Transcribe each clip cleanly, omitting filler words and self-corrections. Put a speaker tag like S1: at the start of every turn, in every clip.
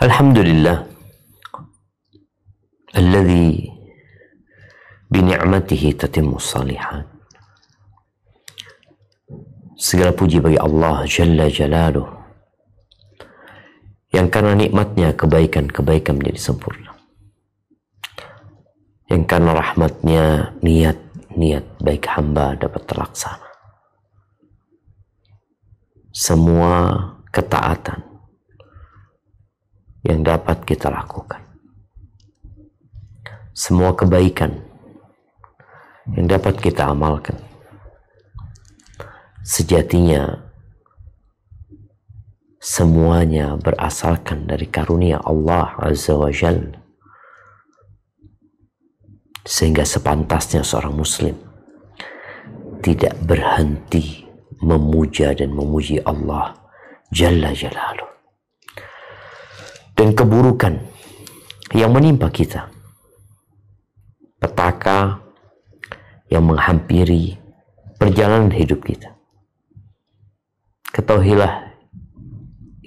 S1: Alhamdulillah alladzi bi ni'matihi tatimmus shalihat. Segala puji bagi Allah Jalla Jalaluh yang karena nikmatnya kebaikan-kebaikan menjadi sempurna, yang karena rahmatnya niat-niat baik hamba dapat terlaksana. Semua ketaatan yang dapat kita lakukan, semua kebaikan yang dapat kita amalkan, sejatinya semuanya berasalkan dari karunia Allah Azza wa Jalla. Sehingga sepantasnya seorang muslim tidak berhenti memuja dan memuji Allah Jalla Jalaluh. Dan keburukan yang menimpa kita, petaka yang menghampiri perjalanan hidup kita, ketahuilah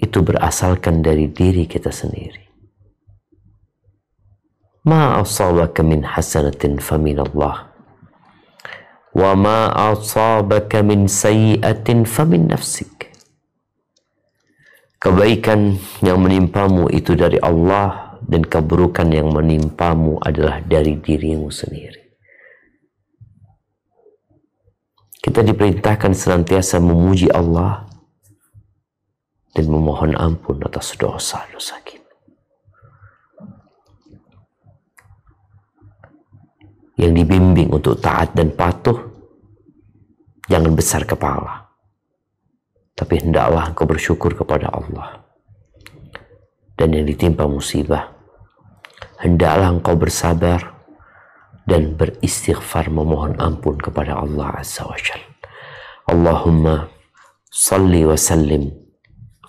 S1: itu berasalkan dari diri kita sendiri. Ma asabaka min hasanatin faminallah, wa ma asabaka min sayyi'atin famin nafsik. Kebaikan yang menimpamu itu dari Allah, dan keburukan yang menimpamu adalah dari dirimu sendiri. Kita diperintahkan senantiasa memuji Allah dan memohon ampun atas dosa-dosa kita. Yang dibimbing untuk taat dan patuh, jangan besar kepala, tapi hendaklah engkau bersyukur kepada Allah. Dan yang ditimpa musibah, hendaklah engkau bersabar dan beristighfar memohon ampun kepada Allah Azza wa Jalla. Allahumma salli wa sallim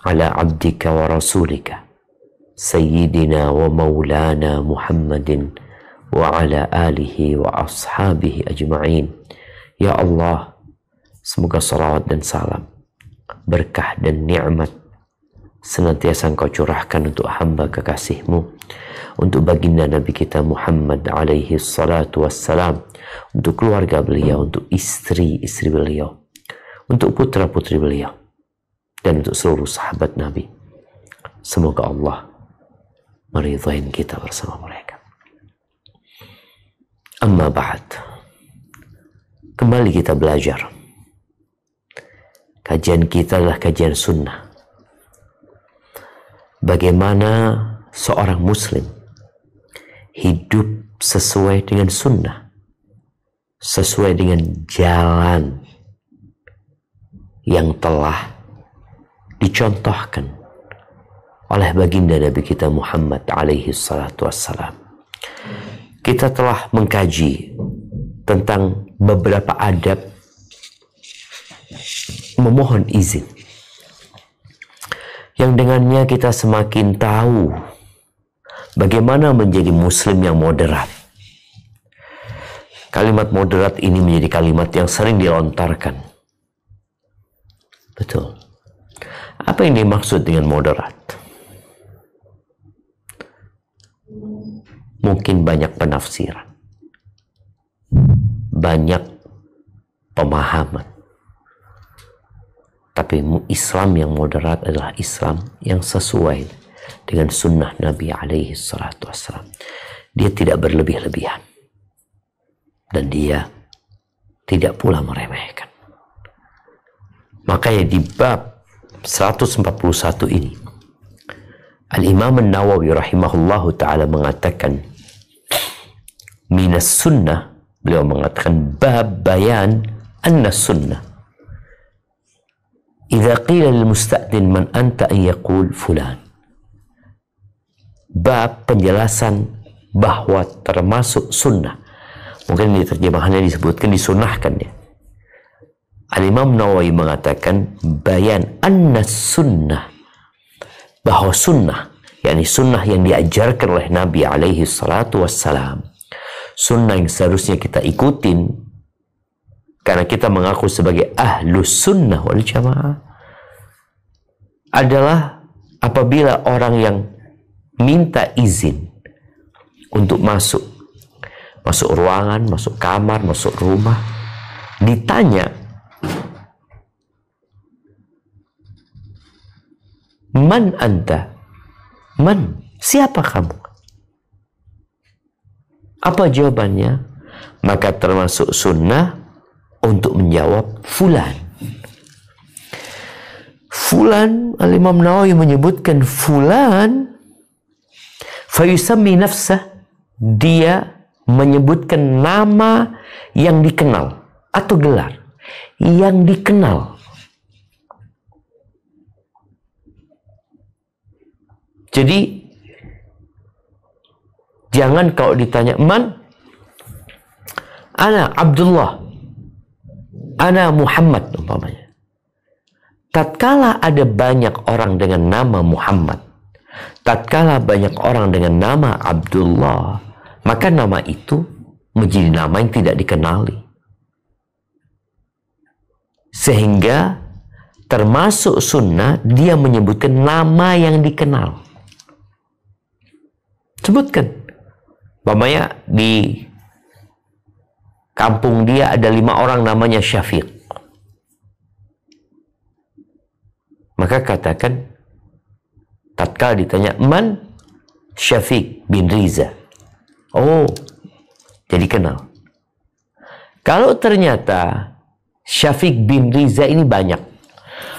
S1: ala abdika wa rasulika sayyidina wa maulana Muhammadin wa ala alihi wa ashabihi ajma'in. Ya Allah, semoga salawat dan salam, berkah dan nikmat senantiasa engkau curahkan untuk hamba kekasih-Mu, untuk baginda Nabi kita Muhammad alaihi salatu wassalam, untuk keluarga beliau, untuk istri-istri beliau, untuk putra-putri beliau, dan untuk seluruh sahabat Nabi. Semoga Allah meridhai kita bersama mereka. Amma ba'd, kembali kita belajar. Kajian kita adalah kajian sunnah. Bagaimana seorang muslim hidup sesuai dengan sunnah, sesuai dengan jalan yang telah dicontohkan oleh baginda Nabi kita Muhammad alaihi salatu wassalam. Kita telah mengkaji tentang beberapa adab memohon izin, yang dengannya kita semakin tahu bagaimana menjadi muslim yang moderat. Kalimat moderat ini menjadi kalimat yang sering dilontarkan. Betul. Apa yang dimaksud dengan moderat? Mungkin banyak penafsiran, banyak pemahaman. Tapi Islam yang moderat adalah Islam yang sesuai dengan sunnah Nabi alaihi salatu wassalam. Dia tidak berlebih-lebihan, dan dia tidak pula meremehkan. Makanya di bab 141 ini, Al-Imam An-Nawawi rahimahullahu ta'ala mengatakan, minas sunnah, beliau mengatakan bab bayan anna sunnah idza qila lil musta'din man anta an yaqul fulan. Bab penjelasan bahwa termasuk sunnah, mungkin di terjemahannya disebutkan disunahkan ya. Al-Imam Nawawi mengatakan bayan anna sunnah, bahwa sunnah, yakni sunnah yang diajarkan oleh Nabi alaihi salatu wassalam, sunnah yang seharusnya kita ikutin karena kita mengaku sebagai ahlus sunnah wal jamaah, adalah apabila orang yang minta izin untuk masuk ruangan, masuk kamar, masuk rumah, ditanya, man anta? Man, siapa kamu? Apa jawabannya? Maka termasuk sunnah untuk menjawab fulan. Fulan, Al-Imam Nawawi menyebutkan fulan, fayusammi nafsah, dia menyebutkan nama yang dikenal atau gelar yang dikenal. Jadi jangan kalau ditanya man, ana Abdullah, ana Muhammad umpamanya. Tatkala ada banyak orang dengan nama Muhammad, tatkala banyak orang dengan nama Abdullah, maka nama itu menjadi nama yang tidak dikenali. Sehingga termasuk sunnah dia menyebutkan nama yang dikenal. Sebutkan. Umpamanya di kampung dia ada 5 orang namanya Syafiq. Maka katakan, tatkala ditanya, man? Syafiq bin Riza. Oh, jadi kenal. Kalau ternyata Syafiq bin Riza ini banyak,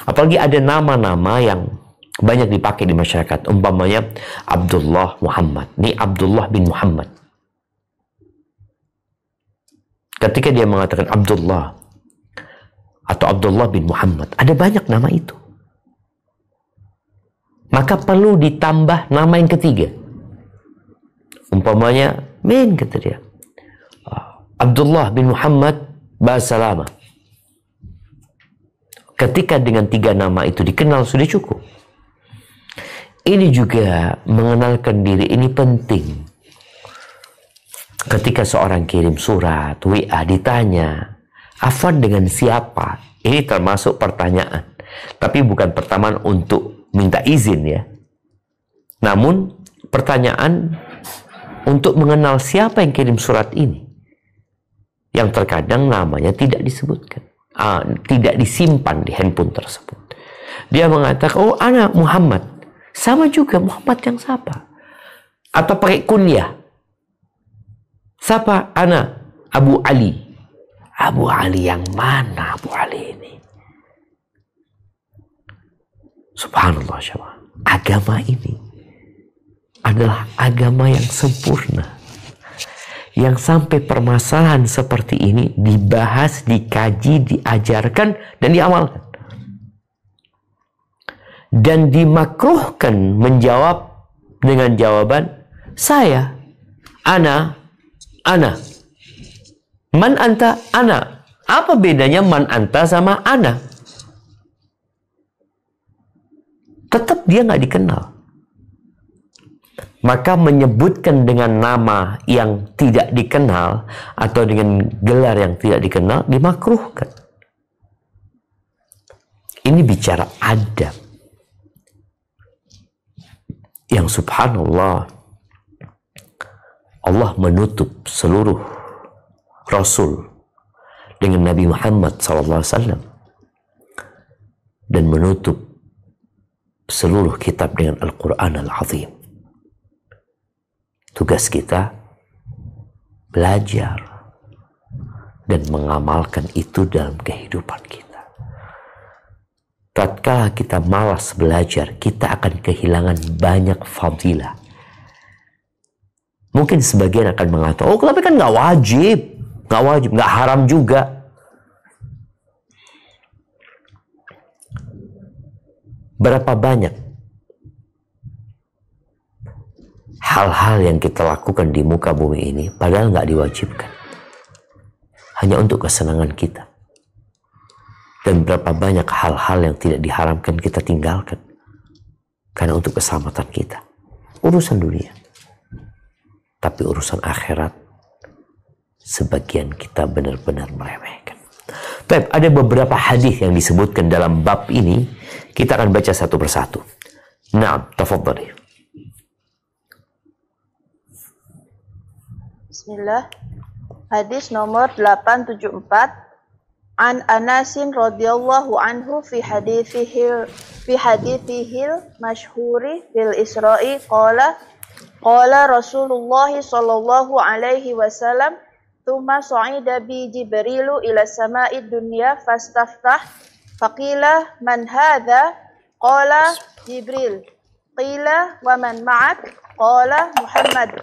S1: apalagi ada nama-nama yang banyak dipakai di masyarakat, umpamanya Abdullah Muhammad. Ini Abdullah bin Muhammad. Ketika dia mengatakan Abdullah atau Abdullah bin Muhammad, ada banyak nama itu. Maka perlu ditambah nama yang ketiga. Umpamanya, kata dia, Abdullah bin Muhammad Basalama. Ketika dengan 3 nama itu dikenal, sudah cukup. Ini juga mengenalkan diri ini penting. Ketika seorang kirim surat, WA, ditanya, Afwan dengan siapa? Ini termasuk pertanyaan. Tapi bukan pertanyaan untuk minta izin ya. Namun pertanyaan untuk mengenal siapa yang kirim surat ini. Yang terkadang namanya tidak disebutkan. Tidak disimpan di handphone tersebut. Dia mengatakan, oh anak Muhammad. Sama juga Muhammad yang siapa? Atau pakai kunyah. Siapa? Ana Abu Ali. Abu Ali yang mana Abu Ali ini? Subhanallah syabab. Agama ini adalah agama yang sempurna. Yang sampai permasalahan seperti ini dibahas, dikaji, diajarkan, dan diamalkan. Dan dimakruhkan menjawab dengan jawaban saya, ana. Man anta, ana. Apa bedanya man anta sama ana? Tetap dia nggak dikenal. Maka menyebutkan dengan nama yang tidak dikenal atau dengan gelar yang tidak dikenal dimakruhkan. Ini bicara adab. Yang subhanallah, Allah menutup seluruh Rasul dengan Nabi Muhammad SAW dan menutup seluruh kitab dengan Al-Quran Al-Azim. Tugas kita belajar dan mengamalkan itu dalam kehidupan kita. Tatkala kita malas belajar, kita akan kehilangan banyak fadilah. Mungkin sebagian akan mengatakan, oh tapi kan nggak wajib, nggak haram juga. Berapa banyak hal-hal yang kita lakukan di muka bumi ini, padahal nggak diwajibkan, hanya untuk kesenangan kita. Dan berapa banyak hal-hal yang tidak diharamkan kita tinggalkan karena untuk keselamatan kita. Urusan dunia. Tapi urusan akhirat, sebagian kita benar-benar meremehkan. Baik, ada beberapa hadis yang disebutkan dalam bab ini. Kita akan baca satu persatu. Naam, tafadhali.
S2: Bismillah. Hadis nomor 874. An Anasin radhiyallahu anhu fi hadithihil masyhuri fil Isra'i qala Rasulullah sallallahu alaihi wasallam thumma sa'ida bi Jibrilu ila sama'id dunya fastaftah faqila man hadha qala Jibril qila wa man ma'ak qala Muhammad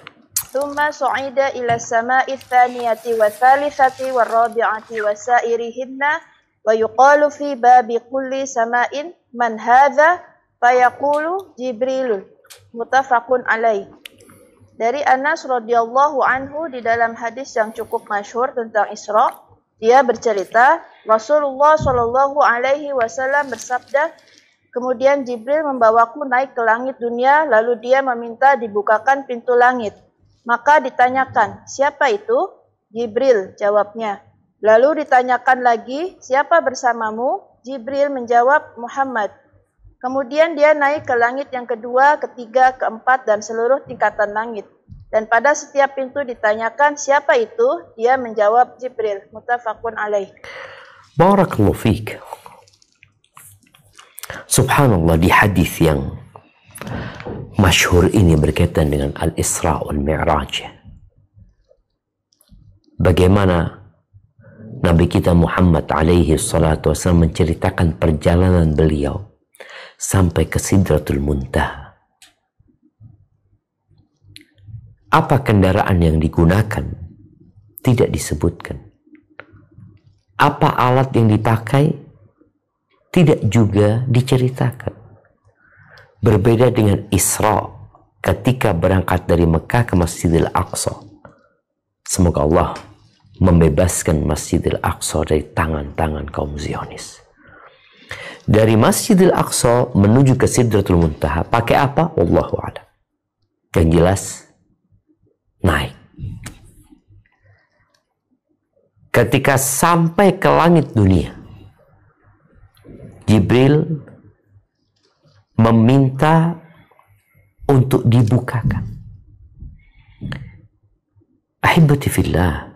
S2: thumma sa'ida ila sama'id thaniyati wa thalithati wa rabi'ati wa sa'irihinna wa yuqalu fi babi kulli sama'in man hadha fayaqulu Jibrilun muttafaqun alaih. Dari Anas radhiyallahu anhu di dalam hadis yang cukup masyhur tentang Isra, dia bercerita Rasulullah shallallahu alaihi wasallam bersabda, kemudian Jibril membawaku naik ke langit dunia, lalu dia meminta dibukakan pintu langit. Maka ditanyakan, siapa itu? Jibril, jawabnya. Lalu ditanyakan lagi, siapa bersamamu? Jibril menjawab, Muhammad. Kemudian dia naik ke langit yang kedua, ketiga, keempat, dan seluruh tingkatan langit. Dan pada setiap pintu ditanyakan, siapa itu? Dia menjawab, Jibril. Muttafaqun alaih.
S1: Barakallahu fiik. Subhanallah, di hadis yang masyhur ini berkaitan dengan Al-Isra wal Mi'raj. Bagaimana Nabi kita Muhammad alaihi salatu wasallam menceritakan perjalanan beliau sampai ke Sidratul Muntaha. Apa kendaraan yang digunakan? Tidak disebutkan. Apa alat yang dipakai? Tidak juga diceritakan. Berbeda dengan Isra ketika berangkat dari Mekah ke Masjidil Aqsa. Semoga Allah membebaskan Masjidil Aqsa dari tangan-tangan kaum Zionis. Dari Masjidil Aqsa menuju ke Sidratul Muntaha pakai apa? Wallahu a'lam. Yang jelas naik. Ketika sampai ke langit dunia, Jibril meminta untuk dibukakan. Ahibati fillah,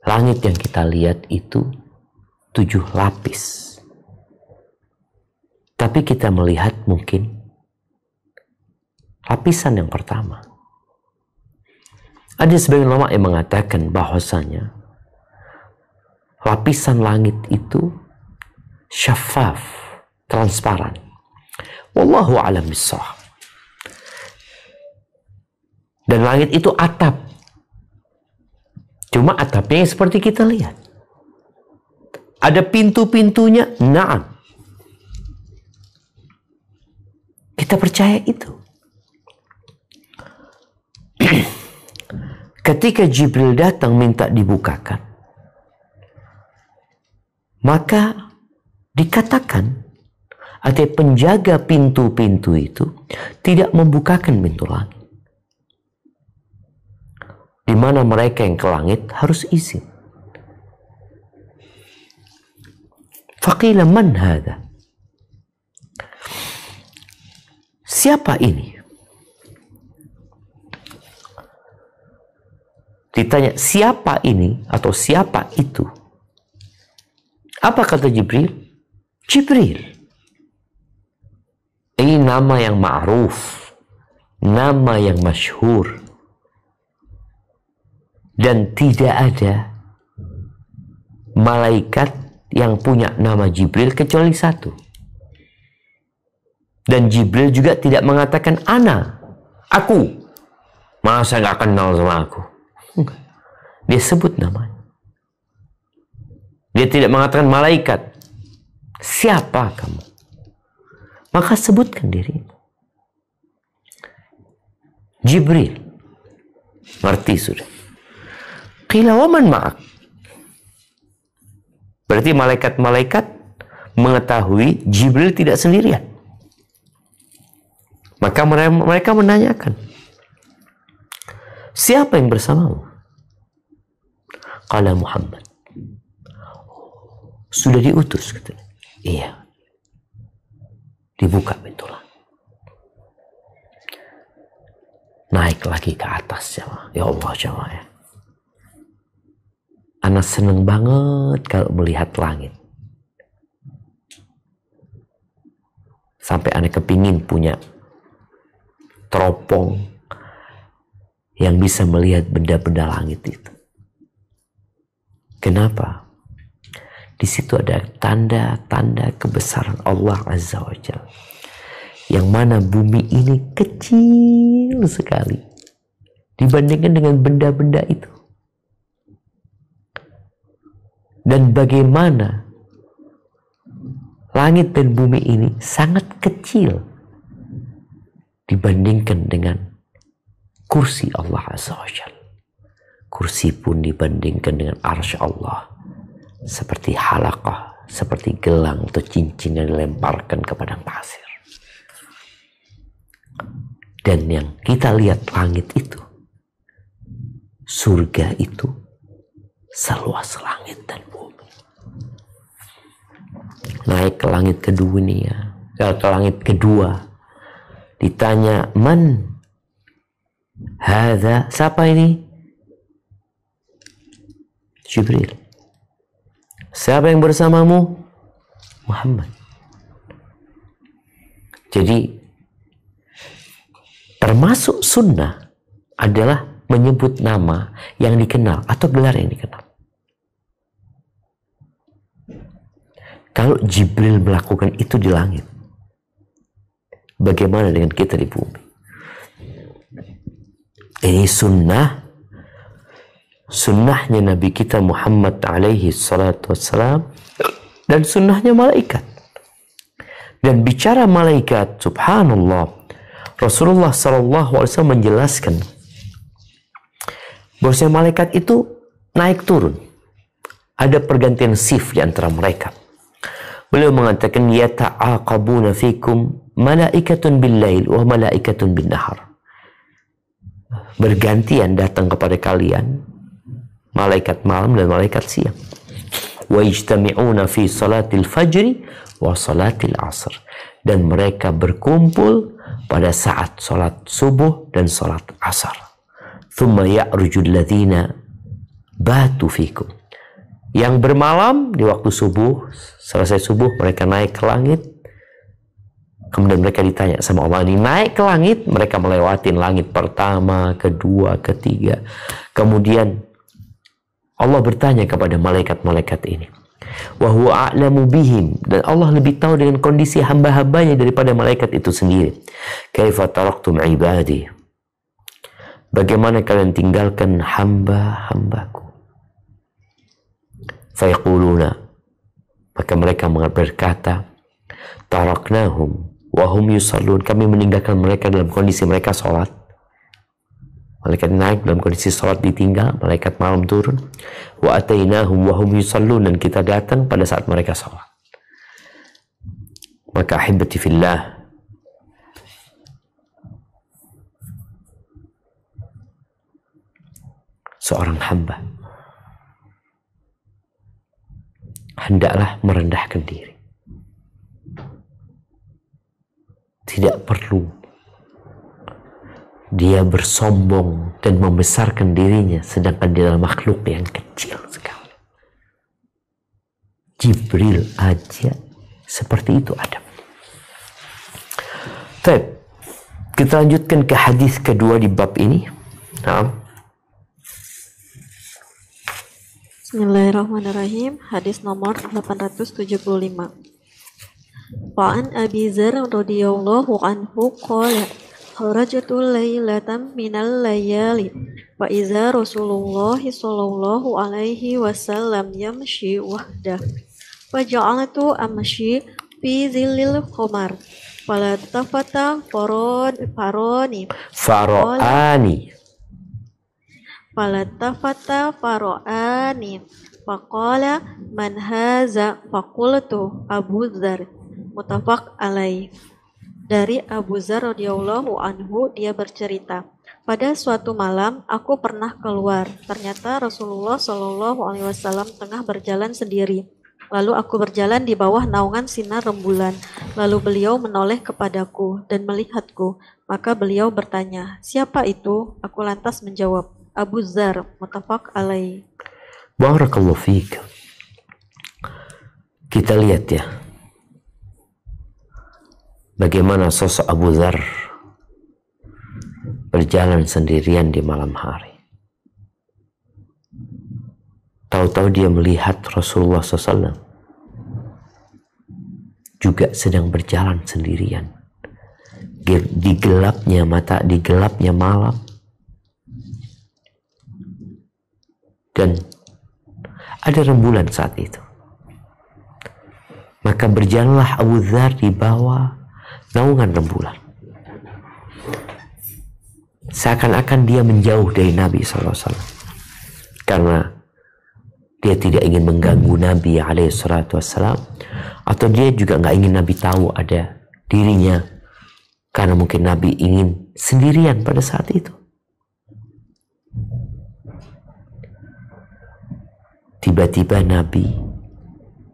S1: langit yang kita lihat itu 7 lapis. Tapi kita melihat mungkin lapisan yang pertama. Ada sebagian ulama yang mengatakan bahwasanya lapisan langit itu syafaf, transparan. Wallahu a'lam bishawab. Dan langit itu atap. Cuma atapnya seperti kita lihat. Ada pintu-pintunya, na'am. Kita percaya itu. Ketika Jibril datang minta dibukakan, maka dikatakan ada penjaga pintu-pintu itu tidak membukakan pintu langit. Di mana mereka yang ke langit harus izin. Faqila man hadha? Siapa ini? Ditanya siapa ini atau siapa itu? Apa kata Jibril? Jibril. Ini nama yang ma'ruf, nama yang masyhur, dan tidak ada malaikat yang punya nama Jibril kecuali satu. Dan Jibril juga tidak mengatakan ana, aku. Masa gak kenal sama aku? Dia sebut namanya. Dia tidak mengatakan malaikat. Siapa kamu? Maka sebutkan dirimu. Jibril. Ngerti sudah. Qila wa man ma'ak? Berarti malaikat-malaikat mengetahui Jibril tidak sendirian. Maka mereka menanyakan, siapa yang bersamamu? Qala Muhammad. Sudah diutus, katanya. Iya. Dibuka pintu langit. naik lagi ke atas jamaah. Ya Allah jamaah ya. Ana seneng banget kalau melihat langit. Sampai ana kepingin punya teropong yang bisa melihat benda-benda langit itu. Kenapa? Di situ ada tanda-tanda kebesaran Allah Azza wa Jalla. Yang mana bumi ini kecil sekali dibandingkan dengan benda-benda itu. Dan bagaimana langit dan bumi ini sangat kecil dibandingkan dengan kursi Allah Azza wa Jalla. Kursi pun dibandingkan dengan arsy Allah seperti halaqah, seperti gelang atau cincin yang dilemparkan ke padang pasir. Dan yang kita lihat langit itu, surga itu seluas langit dan bumi. Naik ke langit kedua nih ya, ke langit kedua, ditanya, man hadza, siapa ini? Jibril. Siapa yang bersamamu? Muhammad. Jadi termasuk sunnah adalah menyebut nama yang dikenal atau gelar yang dikenal. Kalau Jibril melakukan itu di langit, bagaimana dengan kita di bumi? Ini sunnahnya Nabi kita Muhammad alaihi salatu wassalam dan sunnahnya malaikat. Dan bicara malaikat, subhanallah, Rasulullah sallallahu alaihi wasallam menjelaskan bahwasanya malaikat itu naik turun. Ada pergantian shift di antara mereka. Beliau mengatakan yata'aqabuna fikum malaikatun bil-lail wa malaikatun bin-nahar. Bergantian datang kepada kalian malaikat malam dan malaikat siang. Wa ijtami'una fi salatil fajri wa salatil asr. Dan mereka berkumpul pada saat salat subuh dan salat asar. Thumma ya'rujul ladzina batu fikum. Yang bermalam di waktu subuh, selesai subuh mereka naik ke langit. Kemudian mereka ditanya sama Allah, ini naik ke langit, mereka melewatin langit pertama, kedua, ketiga. Kemudian Allah bertanya kepada malaikat-malaikat ini, wa huwa a'lamu bihim, dan Allah lebih tahu dengan kondisi hamba-hambanya daripada malaikat itu sendiri. Kaifa taraktum ibadi, bagaimana kalian tinggalkan hamba-hambaku? Fayaquluna, maka mereka berkata, taraknahum wa hum yusallun, kami meninggalkan mereka dalam kondisi mereka sholat. Malaikat naik dalam kondisi salat ditinggal, malaikat malam turun. Wa atainahum wa hum yusallun, dan kita datang pada saat mereka salat. Maka ahibati fillah, seorang hamba hendaklah merendahkan diri. Tidak perlu dia bersombong dan membesarkan dirinya, sedangkan dia adalah makhluk yang kecil sekali. Jibril aja seperti itu adab. Baik, kita lanjutkan ke hadis kedua di bab ini.
S3: Bismillahirrahmanirrahim. Hadis nomor 875. Wa'an Abi Dzar radhiyallahu anhu qala kharajtu lailatan minal layali wa iza Rasulullah sallallahu alaihi wasallam yamshi wahdah wa ja'altu amshi fi zillil qamar fala tafata farani faqala man haza faqultu Abu Dzar, muttafaq alaih. Dari Abu Dzar radhiyallahu anhu, dia bercerita, pada suatu malam aku pernah keluar. Ternyata Rasulullah shallallahu alaihi wasallam tengah berjalan sendiri. Lalu aku berjalan di bawah naungan sinar rembulan. Lalu beliau menoleh kepadaku dan melihatku. Maka beliau bertanya, siapa itu? Aku lantas menjawab, Abu Dzar, muttafaq alaih.
S1: Barakallahu fiik. Kita lihat ya, bagaimana sosok Abu Dzar berjalan sendirian di malam hari. Tahu-tahu dia melihat Rasulullah SAW juga sedang berjalan sendirian di gelapnya malam, dan ada rembulan saat itu. Maka berjalanlah Abu Dzar di bawah naungan rembulan, seakan-akan dia menjauh dari Nabi SAW, karena dia tidak ingin mengganggu Nabi SAW, atau dia juga nggak ingin Nabi tahu ada dirinya, karena mungkin Nabi ingin sendirian pada saat itu. Tiba-tiba Nabi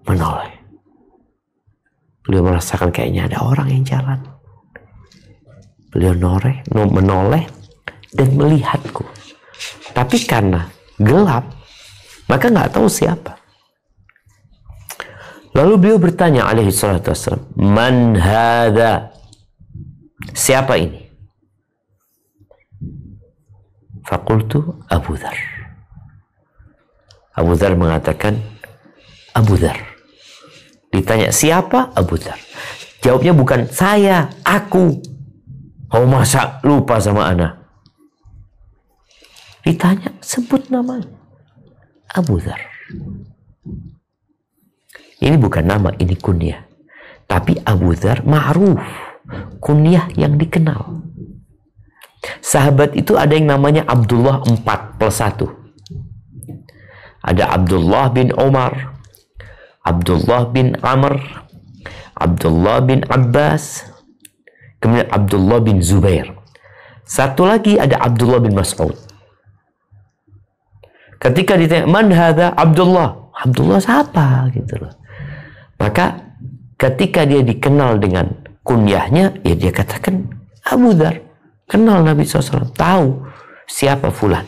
S1: menoleh. Beliau merasakan kayaknya ada orang yang jalan. Beliau menoleh dan melihatku. Tapi karena gelap, maka nggak tahu siapa. Lalu beliau bertanya alaihi salatu wassalam, man hadha? Siapa ini? Faqultu Abu Dzar. Abu Dzar mengatakan, Abu Dzar. Ditanya siapa? Abu Dzar. Jawabnya bukan saya, aku. Oh, masa lupa sama ana? Ditanya, sebut namanya. Abu Dzar. Ini bukan nama, ini kunyah. Tapi Abu Dzar ma'ruf, kunyah yang dikenal. Sahabat itu ada yang namanya Abdullah 4+1. Ada Abdullah bin Umar, Abdullah bin Amr, Abdullah bin Abbas, kemudian Abdullah bin Zubair. Satu lagi ada Abdullah bin Mas'ud. Ketika ditanya, man hadha? Abdullah. Abdullah siapa? Gitu loh. Maka ketika dia dikenal dengan kunyahnya, ya dia katakan Abu Dzar. Kenal Nabi SAW, tahu siapa fulan.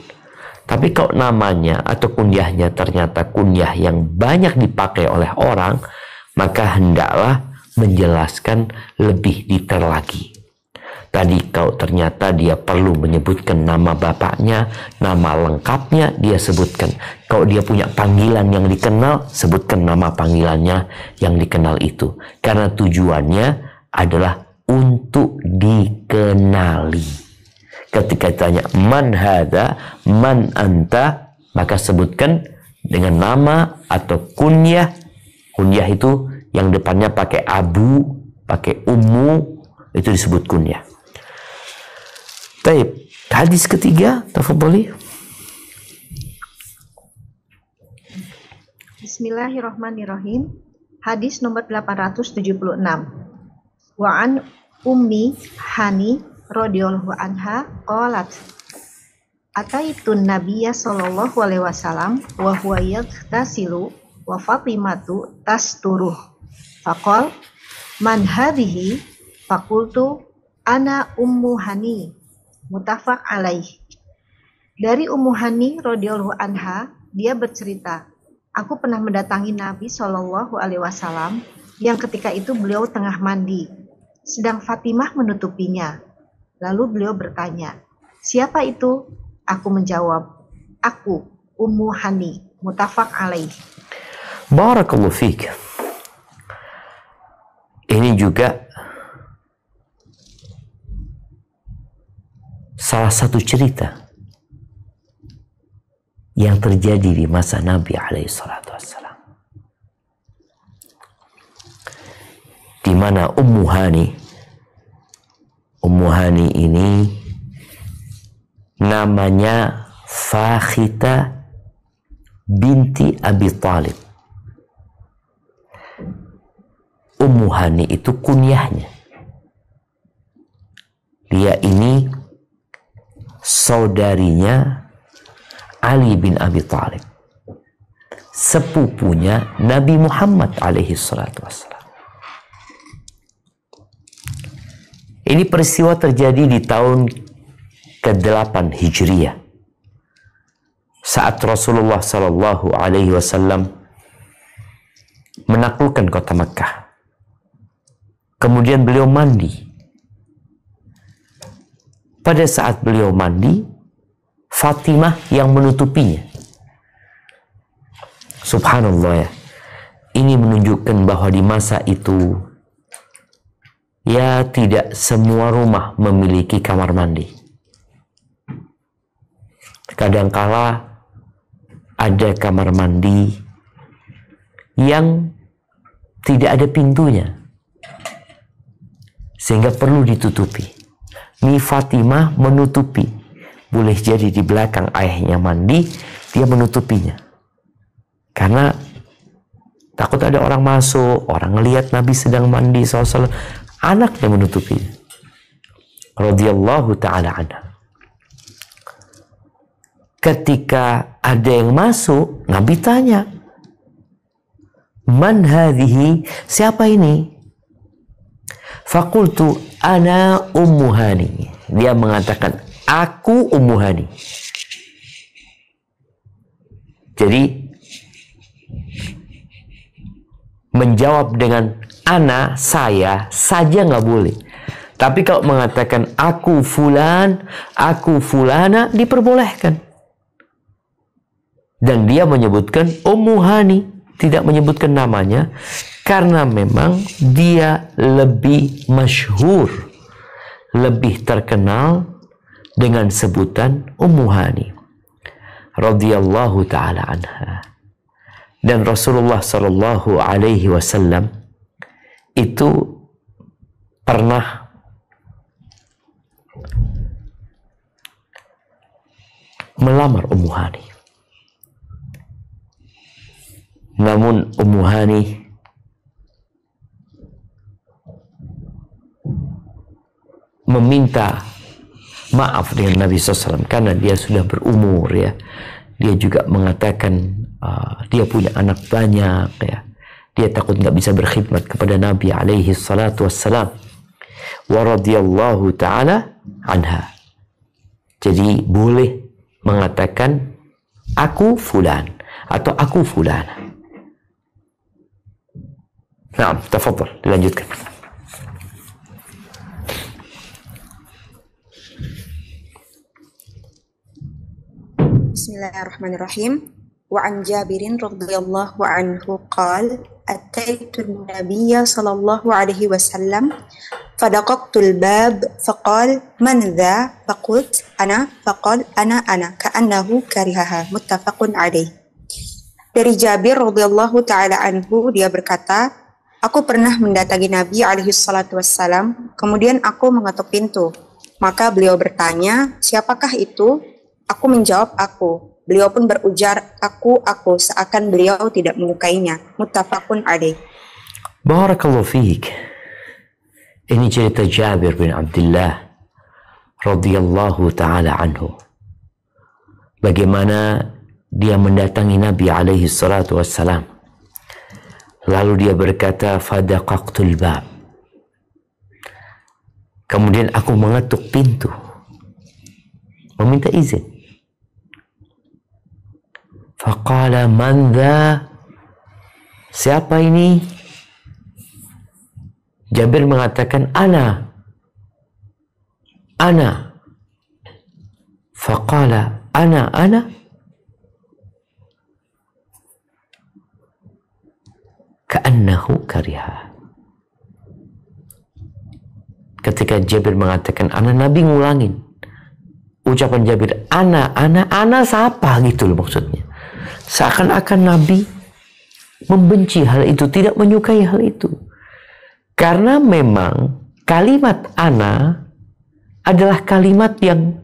S1: Tapi kalau namanya atau kunyahnya ternyata kunyah yang banyak dipakai oleh orang, maka hendaklah menjelaskan lebih detail lagi. Tadi kalau ternyata dia perlu menyebutkan nama bapaknya, nama lengkapnya dia sebutkan. Kalau dia punya panggilan yang dikenal, sebutkan nama panggilannya yang dikenal itu. Karena tujuannya adalah untuk dikenali. Ketika ditanya man hadza, man anta, maka sebutkan dengan nama atau kunyah. Kunyah itu yang depannya pakai abu, pakai ummu, itu disebut kunyah. Baik, hadis ketiga, tafadhali.
S4: Bismillahirrahmanirrahim. Hadis nomor 876. Wa an Ummi Hani radhiyallahu anha qalat ataitun nabiyya sallallahu alaihi wasallam wa huwa yaghtasilu wa Fatimatu tasturuh faqal man hadhihi faqultu ana Ummu Hani muttafaq alaih. Dari Ummu Hani radhiyallahu anha, dia bercerita, aku pernah mendatangi Nabi sallallahu alaihi wasallam yang ketika itu beliau tengah mandi, sedang Fatimah menutupinya. Lalu beliau bertanya, siapa itu? Aku menjawab, aku Ummu Hani, muttafaq alaih.
S1: Barakallahu fiik. Ini juga salah satu cerita yang terjadi di masa Nabi alaihi salatu wassalam, di mana Ummu Hani ini namanya Fakhita binti Abi Thalib. Ummu Hani itu kunyahnya. Dia ini saudarinya Ali bin Abi Thalib. sepupunya Nabi Muhammad alaihi salatu wassalam. Ini peristiwa terjadi di tahun ke-8 Hijriah. Saat Rasulullah sallallahu alaihi wasallam menaklukkan kota Makkah. Kemudian beliau mandi. Pada saat beliau mandi, Fatimah yang menutupinya. Subhanallah ya. Ini menunjukkan bahwa di masa itu ya tidak semua rumah memiliki kamar mandi. Kadangkala ada kamar mandi yang tidak ada pintunya, sehingga perlu ditutupi. Ini Fatimah menutupi. Boleh jadi di belakang ayahnya mandi, dia menutupinya. Karena takut ada orang masuk, orang ngelihat Nabi sedang mandi SAW. Anaknya menutupinya. Radhiyallahu ta'ala anha. Ketika ada yang masuk, Nabi tanya, "Man hadhihi?" Siapa ini? Fakultu ana Ummu Hani. Dia mengatakan, aku Ummu Hani. Jadi menjawab dengan ana, saya saja nggak boleh. Tapi kalau mengatakan aku fulan, aku fulana, diperbolehkan. Dan dia menyebutkan Ummu Hani, tidak menyebutkan namanya, karena memang dia lebih masyhur, lebih terkenal dengan sebutan Ummu Hani radhiyallahu taala anha. Dan Rasulullah sallallahu alaihi wasallam itu pernah melamar Ummu Hani. Namun Ummu Hani meminta maaf dengan Nabi SAW karena dia sudah berumur ya. Dia juga mengatakan dia punya anak banyak ya. Dia takut nggak bisa berkhidmat kepada Nabi alaihi salatu wassalam. Wa radhiyallahu ta'ala anha. Jadi boleh mengatakan aku fulan atau aku fulana. Nah, tafadhal, dilanjutkan.
S5: Bismillahirrahmanirrahim. Wa an Jabirin radhiyallahu anhu qala ataitu an-nabiyya sallallahu alaihi wasallam fadaqaqtul bab faqala man dha faqult ana faqala ana ka'annahu karihaha muttafaqun alaih. Dari Jabir radhiyallahu taala anhu, dia berkata, aku pernah mendatangi Nabi alaihi salatu wassalam, kemudian aku mengetuk pintu. Maka beliau bertanya, siapakah itu? Aku menjawab, aku. Beliau pun berujar, aku, seakan beliau tidak menyukainya. Muttafaqun alaih.
S1: Barakallahu fiik. Ini cerita Jabir bin Abdullah radhiyallahu ta'ala anhu. Bagaimana dia mendatangi Nabi alaihi salatu wassalam. Lalu dia berkata, fadaqaqtul bab. Kemudian aku mengetuk pintu. Meminta izin. Faqala man dha? Siapa ini? Jabir mengatakan ana. Faqala ana. Ka'annahu kariha. Ketika Jabir mengatakan ana, Nabi ngulangin ucapan Jabir, ana siapa gitu loh maksudnya. Seakan-akan Nabi membenci hal itu, tidak menyukai hal itu. Karena memang kalimat ana adalah kalimat yang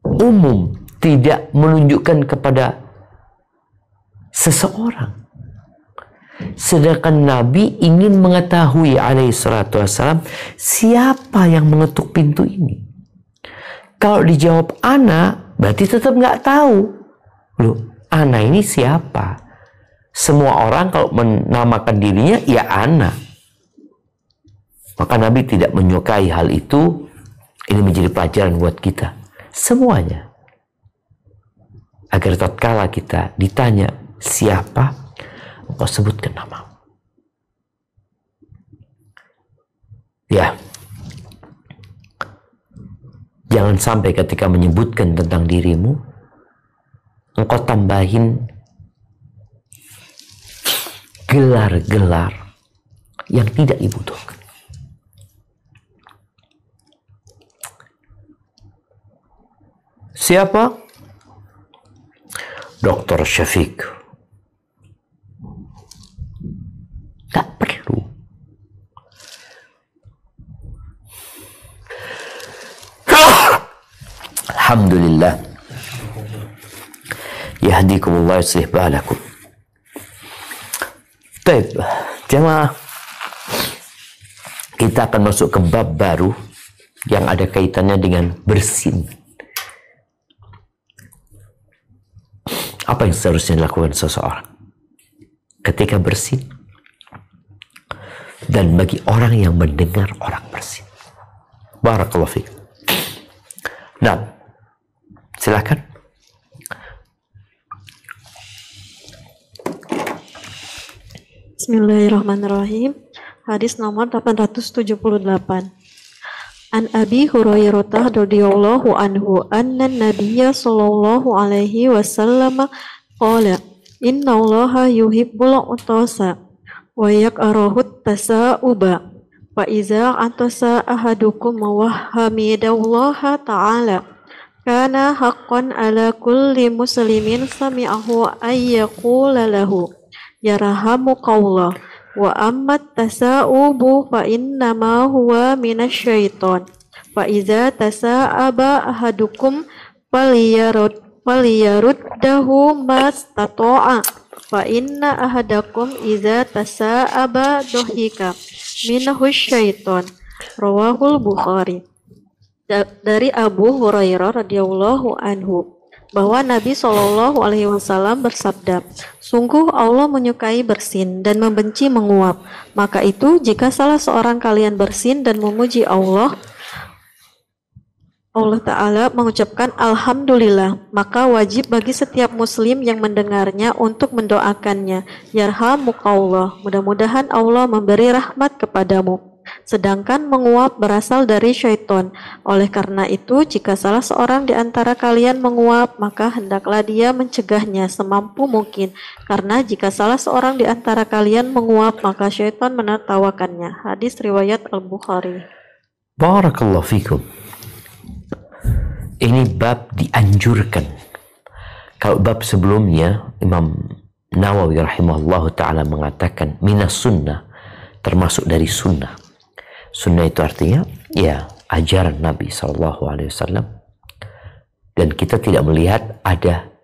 S1: umum, tidak menunjukkan kepada seseorang. Sedangkan Nabi ingin mengetahui alaihi salatu wassalam, siapa yang mengetuk pintu ini. Kalau dijawab ana, berarti tetap nggak tahu. Loh, ana ini siapa? Semua orang kalau menamakan dirinya, ya ana. Maka Nabi tidak menyukai hal itu. Ini menjadi pelajaran buat kita semuanya, agar tatkala kita ditanya siapa, engkau sebutkan nama. Ya, jangan sampai ketika menyebutkan tentang dirimu, engkau tambahin gelar-gelar yang tidak dibutuhkan. Siapa? Dr. Syafiq. Tak perlu. Alhamdulillah. Yahdikumullah yuslih balakum. Baik, jemaah, kita akan masuk ke bab baru yang ada kaitannya dengan bersin. Apa yang seharusnya dilakukan seseorang ketika bersin, dan bagi orang yang mendengar orang bersin. Barakallahu fiik. Nah, silakan.
S3: Bismillahirrahmanirrahim. Hadis nomor 878. An Abi Hurairah radhiyallahu anhu anna Nabiyya sallallahu alaihi wasallam qala inna Allaha yuhibbul utasa wa yakrahu tasauba fa iza atasa ahadukum wa hamidallaha ta'ala kana haqqan ala kulli muslimin sami'ahu ay yaqula lahu yarhamukallah wa ammat tasaubu fa innama huwa minasyaiton fa iza tasaaba ahadukum faliyaruddahu mastata'a fa inna ahadakum iza tasaaba dohika minahu syaiton. Rawahul Bukhari. Dari Abu Hurairah radhiyallahu anhu bahwa Nabi SAW bersabda, sungguh Allah menyukai bersin dan membenci menguap. Maka itu jika salah seorang kalian bersin dan memuji Allah Ta'ala mengucapkan Alhamdulillah, maka wajib bagi setiap muslim yang mendengarnya untuk mendoakannya, yarhamukallah, mudah-mudahan Allah memberi rahmat kepadamu. Sedangkan menguap berasal dari syaitan. Oleh karena itu, jika salah seorang di antara kalian menguap, maka hendaklah dia mencegahnya semampu mungkin. Karena jika salah seorang di antara kalian menguap, maka syaitan menertawakannya. Hadis riwayat Al-Bukhari.
S1: Barakallahu fikum. Ini bab dianjurkan. Kalau bab sebelumnya, Imam Nawawi rahimahullah ta'ala mengatakan minas sunnah, termasuk dari sunnah. Sunnah itu artinya ya ajaran Nabi SAW, dan kita tidak melihat ada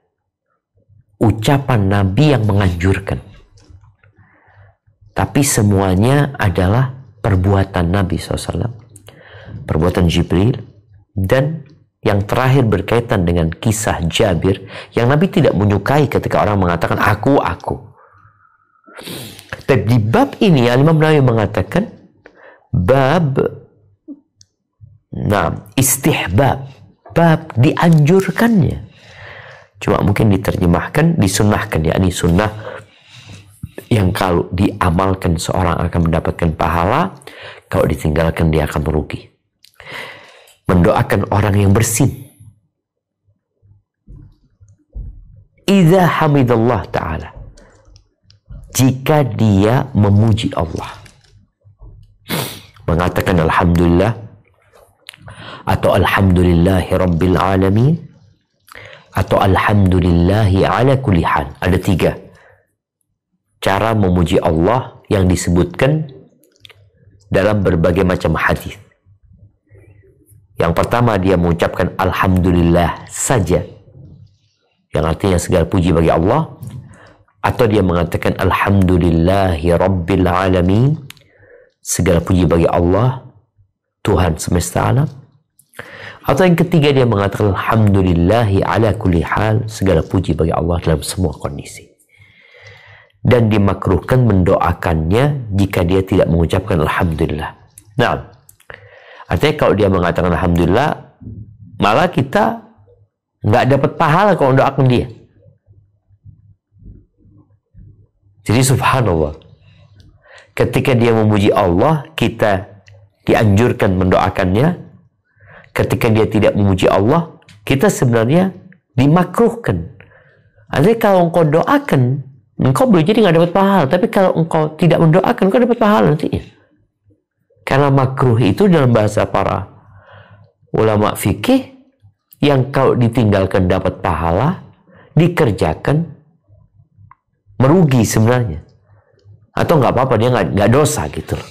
S1: ucapan Nabi yang menganjurkan, tapi semuanya adalah perbuatan Nabi SAW, perbuatan Jibril, dan yang terakhir berkaitan dengan kisah Jabir yang Nabi tidak menyukai ketika orang mengatakan aku. Tapi di bab ini Imam Nawawi mengatakan bab istihbab, bab dianjurkannya. Cuma mungkin diterjemahkan disunnahkan, yakni sunnah yang kalau diamalkan seorang akan mendapatkan pahala, kalau ditinggalkan dia akan merugi. Mendoakan orang yang bersin, idza hamidallah ta'ala, jika dia memuji Allah, mengatakan Alhamdulillah atau Alhamdulillahi Rabbil Alamin atau Alhamdulillahi ala kulli hal. Ada 3 cara memuji Allah yang disebutkan dalam berbagai macam hadis. Yang pertama, dia mengucapkan Alhamdulillah saja, yang artinya segala puji bagi Allah, atau dia mengatakan Alhamdulillahi Rabbil Alamin, segala puji bagi Allah, Tuhan semesta alam, Atau yang ketiga dia mengatakan alhamdulillahi ala kulli hal, segala puji bagi Allah dalam semua kondisi. Dan dimakruhkan mendoakannya jika dia tidak mengucapkan alhamdulillah. Nah, artinya kalau dia mengatakan alhamdulillah, malah kita nggak dapat pahala kalau mendoakan dia. Jadi subhanallah, ketika dia memuji Allah, kita dianjurkan mendoakannya. Ketika dia tidak memuji Allah, kita sebenarnya dimakruhkan. Artinya kalau engkau doakan, engkau boleh jadi nggak dapat pahala. Tapi kalau engkau tidak mendoakan, engkau dapat pahala nantinya. Karena makruh itu dalam bahasa para ulama fikih, yang kalau ditinggalkan dapat pahala, dikerjakan merugi sebenarnya. Atau nggak apa-apa, dia nggak dosa gitu loh.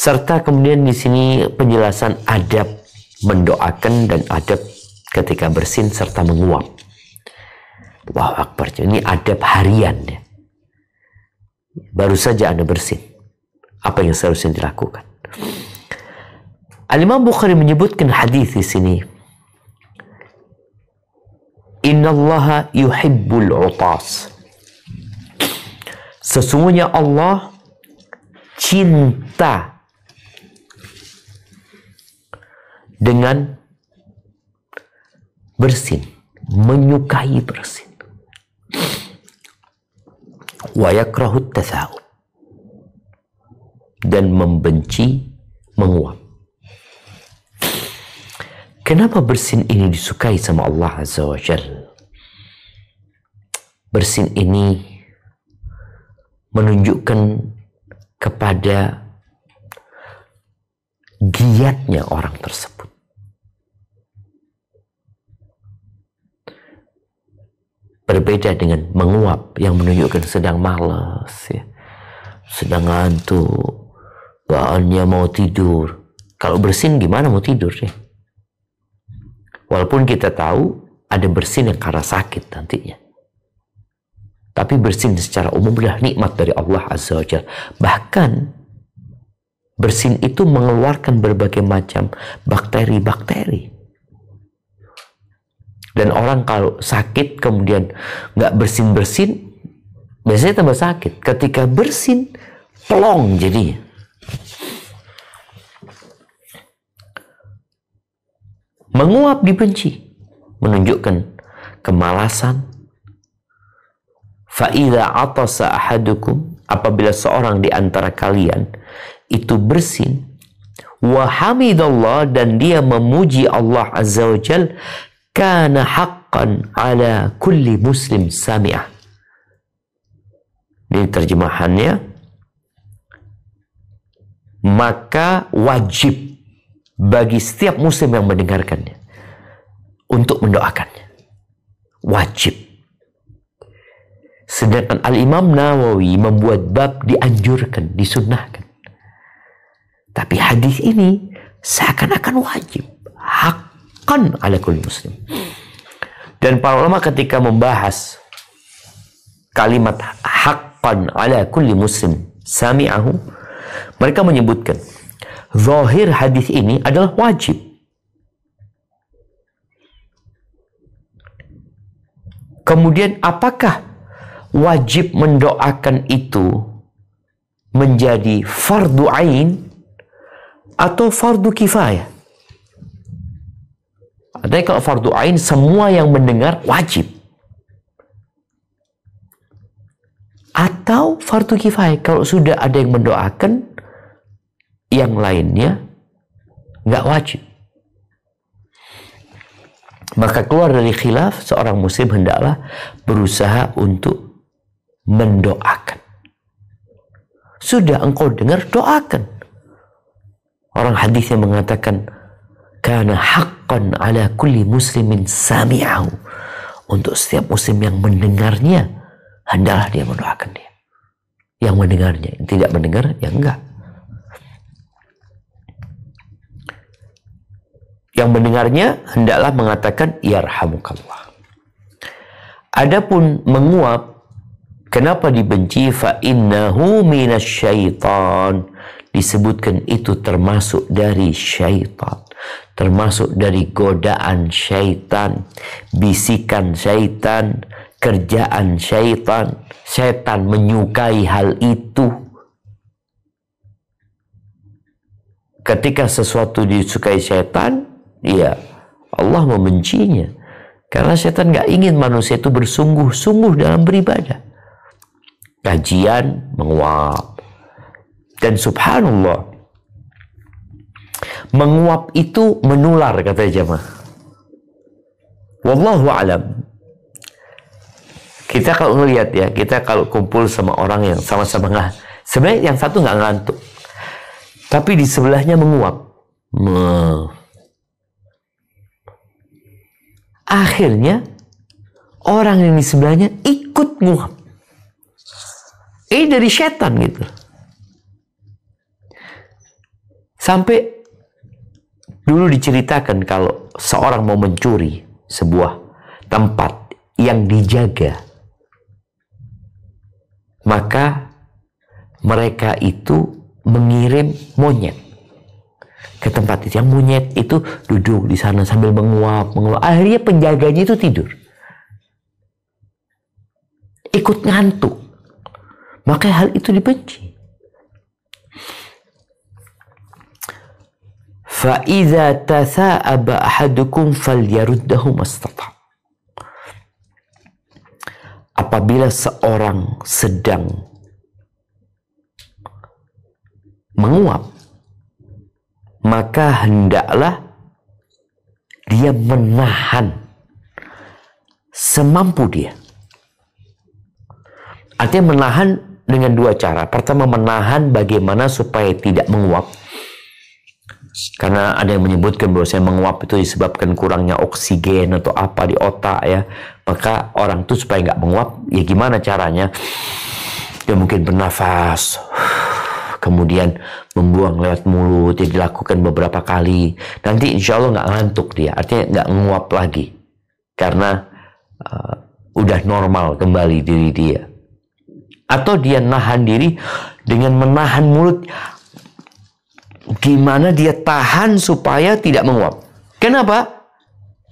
S1: Serta kemudian di sini penjelasan adab mendoakan dan adab ketika bersin serta menguap. Allahu Akbar. Ini adab harian ya. Baru saja Anda bersin, apa yang seharusnya dilakukan? Al-Imam Bukhari menyebutkan hadis di sini. Innallaha yuhibbul utas. Sesungguhnya Allah cinta dengan bersin, menyukai bersin. Wa yakrahut tatha'ub, dan membenci menguap. Kenapa bersin ini disukai sama Allah Azza wa Jalla? Bersin ini menunjukkan kepada giatnya orang tersebut. Berbeda dengan menguap yang menunjukkan sedang malas, ya, sedang ngantuk, bawaannya mau tidur. Kalau bersin gimana mau tidur ya? Walaupun kita tahu ada bersin yang karena sakit nantinya. Tapi bersin secara umum adalah nikmat dari Allah Azza wa Jalla. Bahkan bersin itu mengeluarkan berbagai macam bakteri-bakteri. Dan orang kalau sakit kemudian nggak bersin-bersin, biasanya tambah sakit. Ketika bersin, plong jadinya. Menguap dibenci, menunjukkan kemalasan. Fa'idha atasa ahadukum, apabila seorang di antara kalian itu bersin, wa hamidallah, dan dia memuji Allah Azza wa Jalla, kana haqqan ala kulli muslim sami'ah. Ini terjemahannya, maka wajib bagi setiap muslim yang mendengarkannya untuk mendoakannya. Wajib. Sedangkan Al-Imam Nawawi membuat bab dianjurkan, disunnahkan. Tapi hadis ini seakan-akan wajib, haqqan ala kulli muslim. Dan para ulama ketika membahas kalimat haqqan ala kulli muslim sami'ahu, mereka menyebutkan zahir hadis ini adalah wajib. Kemudian apakah wajib mendoakan itu menjadi fardu ain atau fardu kifayah? Artinya kalau fardu ain semua yang mendengar wajib, atau fardu kifayah kalau sudah ada yang mendoakan, yang lainnya nggak wajib. Maka keluar dari khilaf, seorang muslim hendaklah berusaha untuk mendoakan. Sudah engkau dengar, doakan. Orang hadis yang mengatakan kana haqqan ala kulli muslimin sami'ahu, untuk setiap muslim yang mendengarnya hendaklah dia mendoakan dia. Yang mendengarnya, yang tidak mendengar ya enggak. Yang mendengarnya hendaklah mengatakan yarhamukallah. Adapun menguap, kenapa dibenci? Fa innahu minasyaitan, disebutkan itu termasuk dari syaitan, termasuk dari godaan syaitan, bisikan syaitan, kerjaan syaitan. Syaitan menyukai hal itu. Ketika sesuatu disukai syaitan, ya Allah membencinya. Karena syaitan nggak ingin manusia itu bersungguh-sungguh dalam beribadah. Kajian, menguap. Dan subhanallah, menguap itu menular, kata jamaah. Wallahu alam. Kita kalau ngelihat ya, kita kalau kumpul sama orang yang sama-sama sebenarnya yang satu nggak ngantuk, tapi di sebelahnya menguap. Akhirnya orang yang di sebelahnya ikut nguap. Ini dari setan gitu. Sampai dulu diceritakan kalau seorang mau mencuri sebuah tempat yang dijaga, maka mereka itu mengirim monyet ke tempat itu. Yang monyet itu duduk di sana sambil menguap. Akhirnya penjaganya itu tidur, ikut ngantuk. Maka hal itu dibenci. فَإِذَا تَثَاءَبَ أَحَدُكُمْ فَلْيَرُدَّهُ مَسْتَطَعَ. Apabila seorang sedang menguap, maka hendaklah dia menahan semampu dia. Artinya menahan dengan dua cara. Pertama, menahan bagaimana supaya tidak menguap. Karena ada yang menyebutkan bahwa saya menguap itu disebabkan kurangnya oksigen atau apa di otak ya. Maka orang itu supaya nggak menguap, ya gimana caranya? Ya mungkin bernafas, kemudian membuang lewat mulut, ya dilakukan beberapa kali. Nanti insya Allah nggak ngantuk dia, artinya nggak menguap lagi. Karena udah normal kembali diri dia. Atau dia nahan diri dengan menahan mulut. Gimana dia tahan supaya tidak menguap? Kenapa?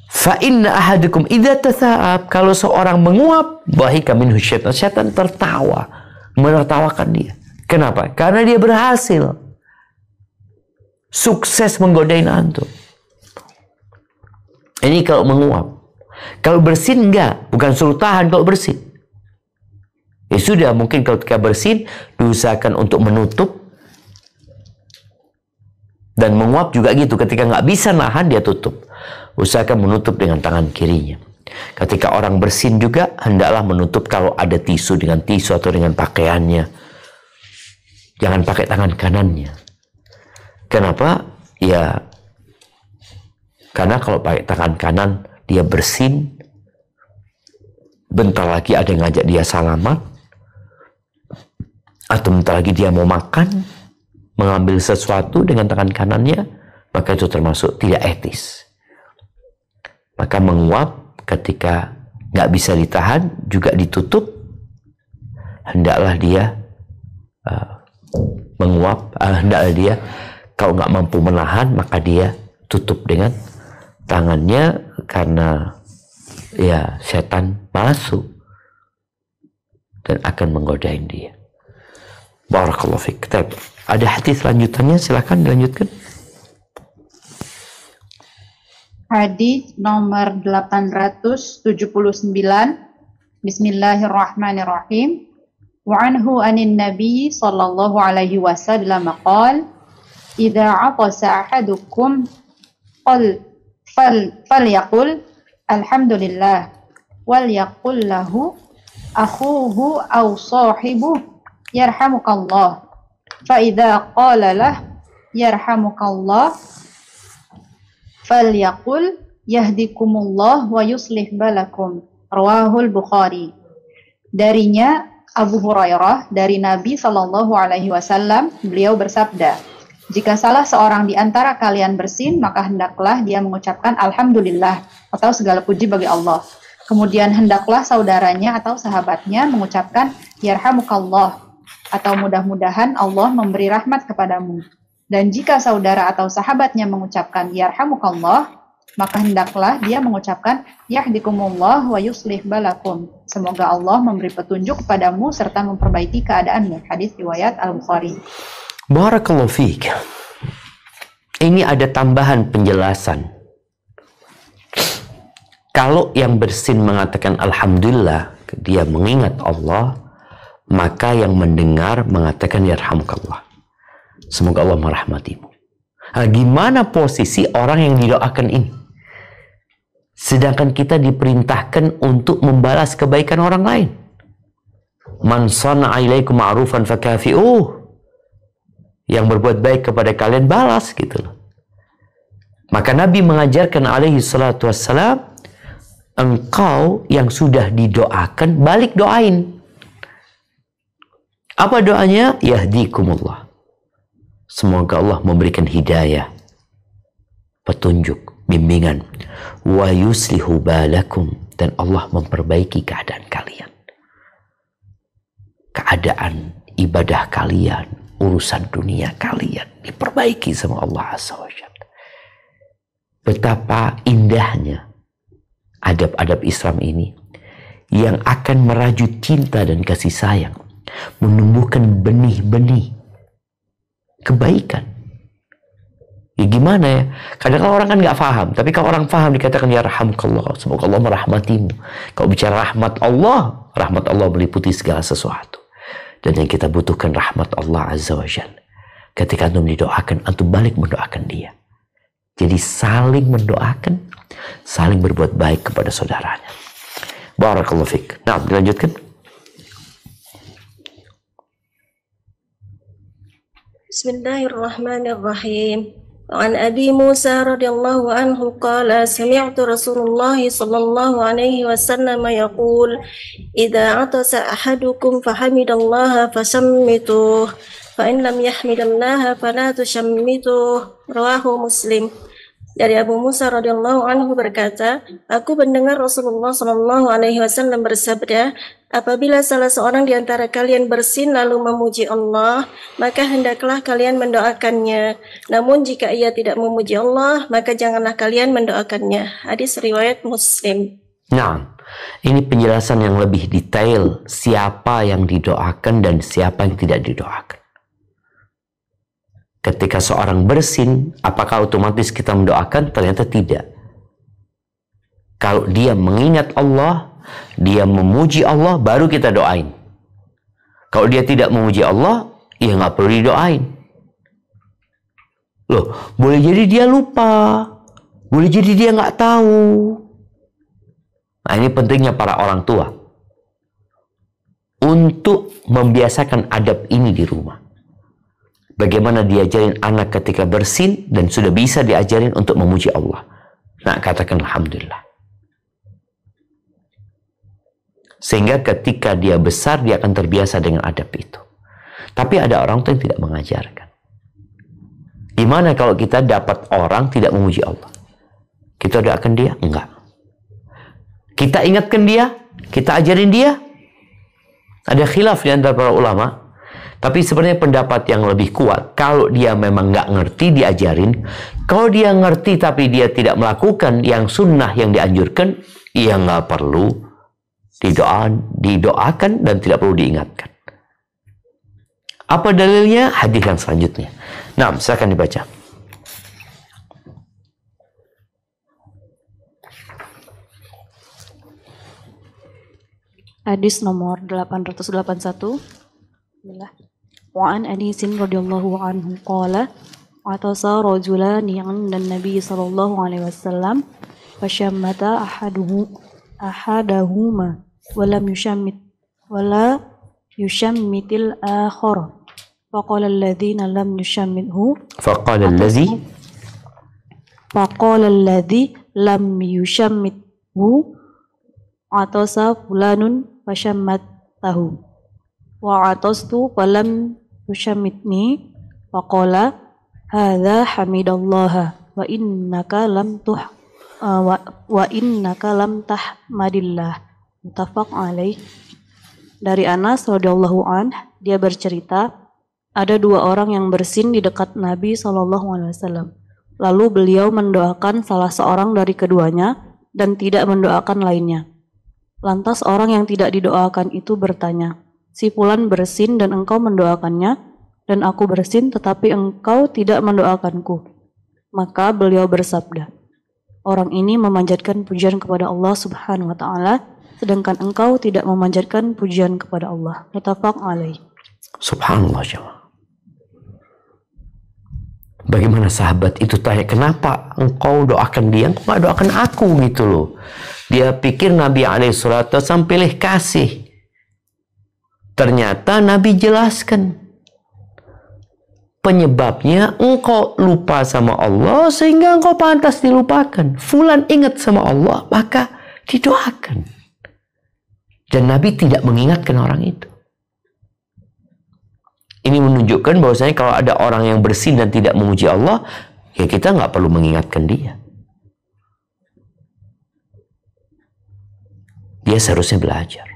S1: Fa inna ahadukum idza tatha'ab. Kalau seorang menguap, bahika minhu syaitan. Syaitan tertawa, menertawakan dia. Kenapa? Karena dia berhasil sukses menggodain antum. Ini kalau menguap. Kalau bersin enggak, bukan suruh tahan kalau bersin. Ya sudah, mungkin kalau ketika bersin diusahakan untuk menutup. Dan menguap juga gitu, ketika nggak bisa nahan dia tutup. Usahakan menutup dengan tangan kirinya. Ketika orang bersin juga, hendaklah menutup kalau ada tisu dengan tisu atau dengan pakaiannya. Jangan pakai tangan kanannya. Kenapa? Ya, karena kalau pakai tangan kanan, dia bersin. Bentar lagi ada yang ngajak dia salaman. Atau bentar lagi dia mau makan. Mengambil sesuatu dengan tangan kanannya, maka itu termasuk tidak etis. Maka menguap ketika nggak bisa ditahan, juga ditutup. Hendaklah dia menguap, hendaklah dia kalau nggak mampu menahan, maka dia tutup dengan tangannya, karena ya setan masuk dan akan menggodain dia. Barakallahu fiik. Ada hadis lanjutannya, silakan dilanjutkan.
S6: Hadis nomor 879. Bismillahirrahmanirrahim. Wa anhu anin nabi sallallahu alaihi wasallam qala idza atasa ahadukum falyaqul alhamdulillah wal yaqul lahu akhuhu aw sahibuhu yarhamukallah. فإذا قال له يرحمك الله فليقل يهديكم الله ويصلح بالكم. Rawahul Bukhari. Darinya Abu Hurairah dari Nabi Shallallahu Alaihi Wasallam, beliau bersabda, jika salah seorang di antara kalian bersin, maka hendaklah dia mengucapkan Alhamdulillah atau segala puji bagi Allah. Kemudian hendaklah saudaranya atau sahabatnya mengucapkan Yarhamukallah atau mudah-mudahan Allah memberi rahmat kepadamu. Dan jika saudara atau sahabatnya mengucapkan yarhamukallah, maka hendaklah dia mengucapkan yahdikumullah wa yuslih balakum. Semoga Allah memberi petunjuk kepadamu serta memperbaiki keadaanmu. Hadis riwayat Al-Bukhari.
S1: Barakallahu fiik. Ini ada tambahan penjelasan. Kalau yang bersin mengatakan alhamdulillah, dia mengingat Allah, maka yang mendengar mengatakan yarhamukallah. Semoga Allah merahmatimu. Nah, gimana posisi orang yang didoakan ini? Sedangkan kita diperintahkan untuk membalas kebaikan orang lain. Man sana'a ilaikum ma'rufan fakafi'uh. Yang berbuat baik kepada kalian balas gitu loh. Maka Nabi mengajarkan alaihi salatu wassalam, engkau yang sudah didoakan balik doain. Apa doanya? Yahdikumullah. Semoga Allah memberikan hidayah, petunjuk, bimbingan. Wa yuslihu balakum. Dan Allah memperbaiki keadaan kalian. Keadaan ibadah kalian, urusan dunia kalian diperbaiki sama Allah Azza wa Jalla. Betapa indahnya adab-adab Islam ini yang akan merajut cinta dan kasih sayang, menumbuhkan benih-benih kebaikan. Ya gimana ya? Kadang orang kan nggak paham, tapi kalau orang paham dikatakan ya rahmukallah, semoga Allah merahmatimu. Kalau bicara rahmat Allah meliputi segala sesuatu. Dan yang kita butuhkan rahmat Allah Azza wa Jalla. Ketika antum didoakan, antum balik mendoakan dia. Jadi saling mendoakan, saling berbuat baik kepada saudaranya. Barakallahu fiik. Nah, dilanjutkan.
S7: Bismillahirrahmanirrahim. An Abi Musa radhiyallahu anhu qala sami'tu Rasulullah sallallahu alaihi wasallam yaqul idza atasa ahadukum fahamidallaha fasammituh fa in lam yahmidallaha fala tusammituh. Rawahu Muslim. Dari Abu Musa radhiyallahu anhu berkata, aku mendengar Rasulullah sallallahu alaihi wasallam bersabda, apabila salah seorang di antara kalian bersin lalu memuji Allah, maka hendaklah kalian mendoakannya. Namun jika ia tidak memuji Allah, maka janganlah kalian mendoakannya. Hadis riwayat Muslim.
S1: Nah, ini penjelasan yang lebih detail siapa yang didoakan dan siapa yang tidak didoakan. Ketika seorang bersin, apakah otomatis kita mendoakan? Ternyata tidak. Kalau dia mengingat Allah, dia memuji Allah, baru kita doain. Kalau dia tidak memuji Allah, ya nggak perlu didoain. Loh, boleh jadi dia lupa, boleh jadi dia nggak tahu. Nah, ini pentingnya para orang tua untuk membiasakan adab ini di rumah. Bagaimana diajarin anak ketika bersin dan sudah bisa diajarin untuk memuji Allah. Nah, katakan alhamdulillah. Sehingga ketika dia besar, dia akan terbiasa dengan adab itu. Tapi ada orang tua yang tidak mengajarkan. Gimana kalau kita dapat orang tidak memuji Allah? Kita doakan dia? Enggak. Kita ingatkan dia? Kita ajarin dia? Ada khilaf di antara para ulama. Tapi sebenarnya pendapat yang lebih kuat, kalau dia memang nggak ngerti, diajarin. Kalau dia ngerti tapi dia tidak melakukan yang sunnah yang dianjurkan, ya nggak perlu didoakan dan tidak perlu diingatkan. Apa dalilnya? Hadis yang selanjutnya. Nah, silakan dibaca.
S8: Hadis nomor 881. Bismillah. Wa an Anas radhiyallahu anhu qala atasa rajulani 'inda an-nabi sallallahu alaihi wasallam fashammata ahadahuma wa lam yushammitil akhar faqala alladhina lam yushammithu faqala alladhi lam yushammithu atasa fulanun fashammatahu wa atastu falam yushammitni faqala hadza hamidallaha wa innaka lam tahmadillah. Muttafaq alaih. Dari Anas radhiyallahu anhu, dia bercerita, ada dua orang yang bersin di dekat Nabi SAW. Lalu beliau mendoakan salah seorang dari keduanya dan tidak mendoakan lainnya. Lantas orang yang tidak didoakan itu bertanya, si fulan bersin dan engkau mendoakannya, dan aku bersin tetapi engkau tidak mendoakanku. Maka beliau bersabda, orang ini memanjatkan pujian kepada Allah Subhanahu wa Ta'ala, sedangkan engkau tidak memanjatkan pujian kepada Allah. Muttafaq alaih.
S1: Subhanallah jemaah. Bagaimana sahabat itu tanya, kenapa engkau doakan dia, engkau gak doakan aku gitu loh. Dia pikir Nabi SAW pilih kasih. Ternyata Nabi jelaskan. Penyebabnya engkau lupa sama Allah sehingga engkau pantas dilupakan. Fulan ingat sama Allah maka didoakan. Dan Nabi tidak mengingatkan orang itu. Ini menunjukkan bahwasanya kalau ada orang yang bersin dan tidak memuji Allah, ya kita nggak perlu mengingatkan dia. Dia seharusnya belajar.